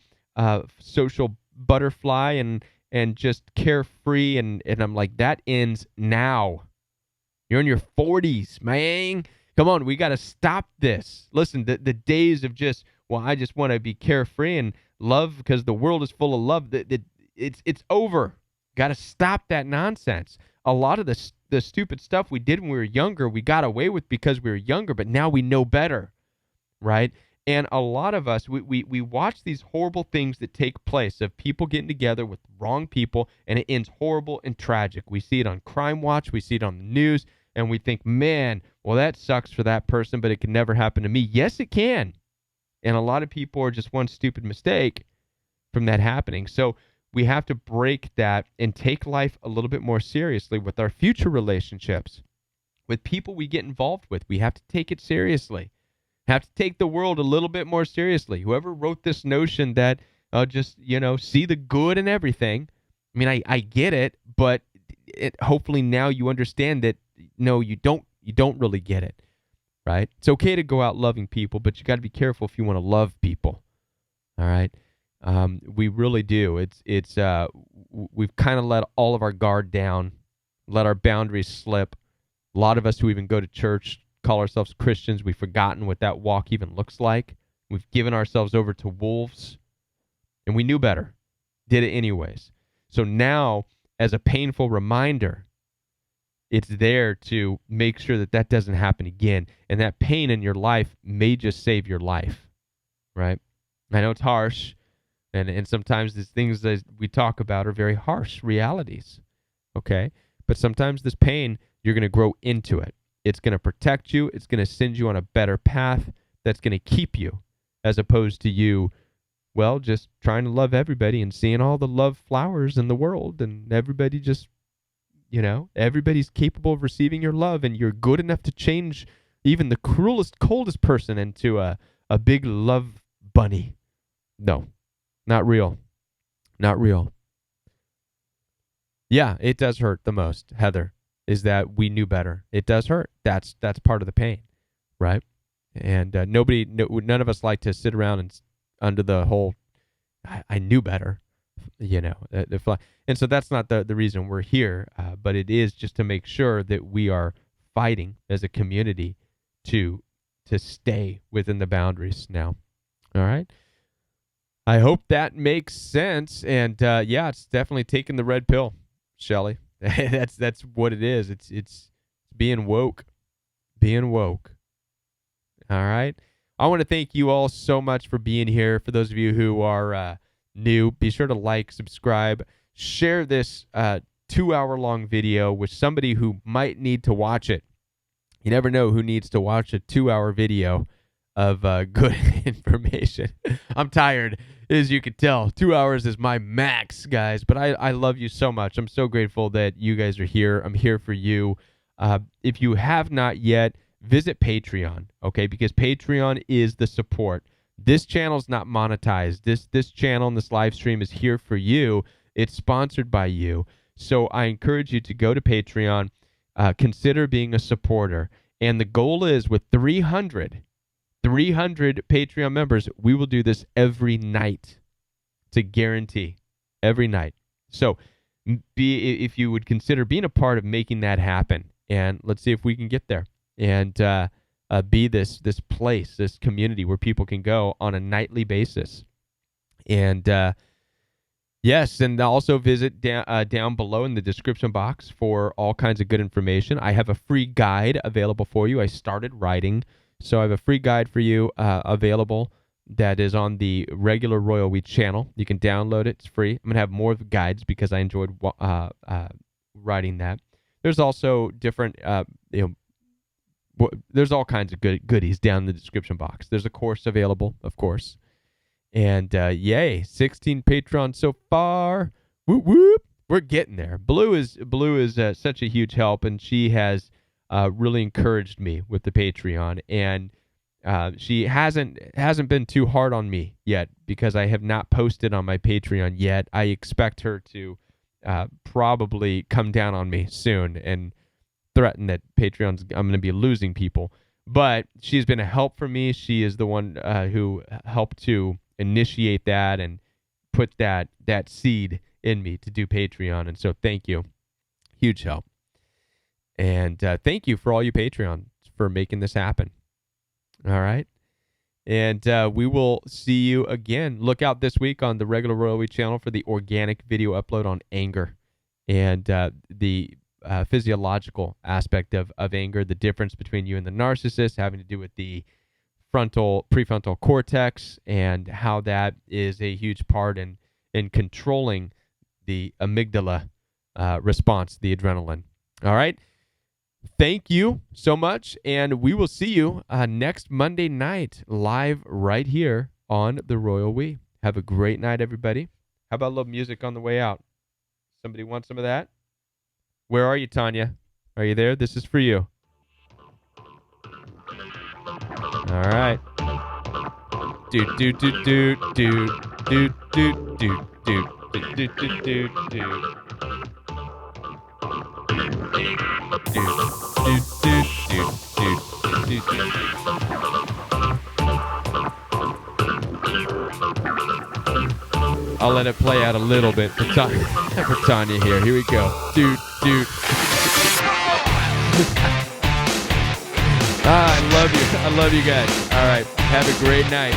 social butterfly and just carefree, and I'm like, that ends now. You're in your 40s, man. Come on, we got to stop this. Listen, the days of just, well, I just want to be carefree and love because the world is full of love. It's over. Got to stop that nonsense. a lot of the stupid stuff we did when we were younger, we got away with because we were younger, but now we know better, right? And a lot of us, we watch these horrible things that take place of people getting together with wrong people, and it ends horrible and tragic. We see it on Crime Watch, we see it on the news, and we think, man, well, that sucks for that person, but it can never happen to me. Yes, it can. And a lot of people are just one stupid mistake from that happening. So we have to break that and take life a little bit more seriously with our future relationships, with people we get involved with. We have to take it seriously. Have to take the world a little bit more seriously. Whoever wrote this notion that just, see the good in everything. I mean, I get it, but hopefully now you understand that, no, you don't really get it, right? It's okay to go out loving people, but you got to be careful if you want to love people, all right? We really do. We've kind of let all of our guard down, let our boundaries slip. A lot of us who even go to church, call ourselves Christians, we've forgotten what that walk even looks like. We've given ourselves over to wolves, and we knew better, did it anyways. So now, as a painful reminder, it's there to make sure that that doesn't happen again. And that pain in your life may just save your life, right? I know it's harsh, and sometimes these things that we talk about are very harsh realities, okay? But sometimes this pain, you're going to grow into it. It's going to protect you. It's going to send you on a better path that's going to keep you, as opposed to you, well, just trying to love everybody and seeing all the love flowers in the world, and everybody just, everybody's capable of receiving your love, and you're good enough to change even the cruelest, coldest person into a big love bunny. No, not real. Not real. Yeah, it does hurt the most, Heather, is that we knew better. It does hurt. That's part of the pain, right? And none of us like to sit around and under the whole, I knew better, and so that's not the reason we're here, but it is just to make sure that we are fighting as a community to stay within the boundaries now. All right? I hope that makes sense, and it's definitely taking the red pill, Shelly. That's what it is. It's being woke. Being woke. All right. I want to thank you all so much for being here. For those of you who are new, be sure to like, subscribe, share this 2-hour-long video with somebody who might need to watch it. You never know who needs to watch a 2-hour video of good information. I'm tired, as you can tell. 2 hours is my max, guys, but I love you so much. I'm so grateful that you guys are here. I'm here for you. If you have not yet, visit Patreon, okay? Because Patreon is the support. This channel is not monetized. This channel and this live stream is here for you. It's sponsored by you. So I encourage you to go to Patreon, consider being a supporter. And the goal is with 300 Patreon members, we will do this every night. It's a guarantee. Every night. So if you would consider being a part of making that happen, and let's see if we can get there, and be this place, this community where people can go on a nightly basis. And yes, and also visit down below in the description box for all kinds of good information. I have a free guide available for you. I started writing, so I have a free guide for you available that is on the regular Royal We channel. You can download it. It's free. I'm going to have more of the guides because I enjoyed writing that. There's also different, there's all kinds of goodies down in the description box. There's a course available, of course. And yay, 16 patrons so far. Whoop, whoop. We're getting there. Blue is such a huge help, and she has really encouraged me with the Patreon. And she hasn't been too hard on me yet because I have not posted on my Patreon yet. I expect her to probably come down on me soon and threaten that I'm going to be losing people. But she's been a help for me. She is the one who helped to initiate that and put that seed in me to do Patreon. And so thank you. Huge help. And thank you for all you Patreons for making this happen. All right. And we will see you again. Look out this week on the regular Royal We channel for the organic video upload on anger. And the physiological aspect of anger, the difference between you and the narcissist having to do with the prefrontal cortex, and how that is a huge part in controlling the amygdala response, the adrenaline. All right. Thank you so much, and we will see you next Monday night live right here on the Royal We. Have a great night, everybody. How about a little music on the way out? Somebody want some of that? Where are you, Tanya? Are you there? This is for you. All right. Do do do do do do do do do do do do do. I'll let it play out a little bit for Tanya here. Here we go. Dude. I love you. I love you guys. All right. Have a great night.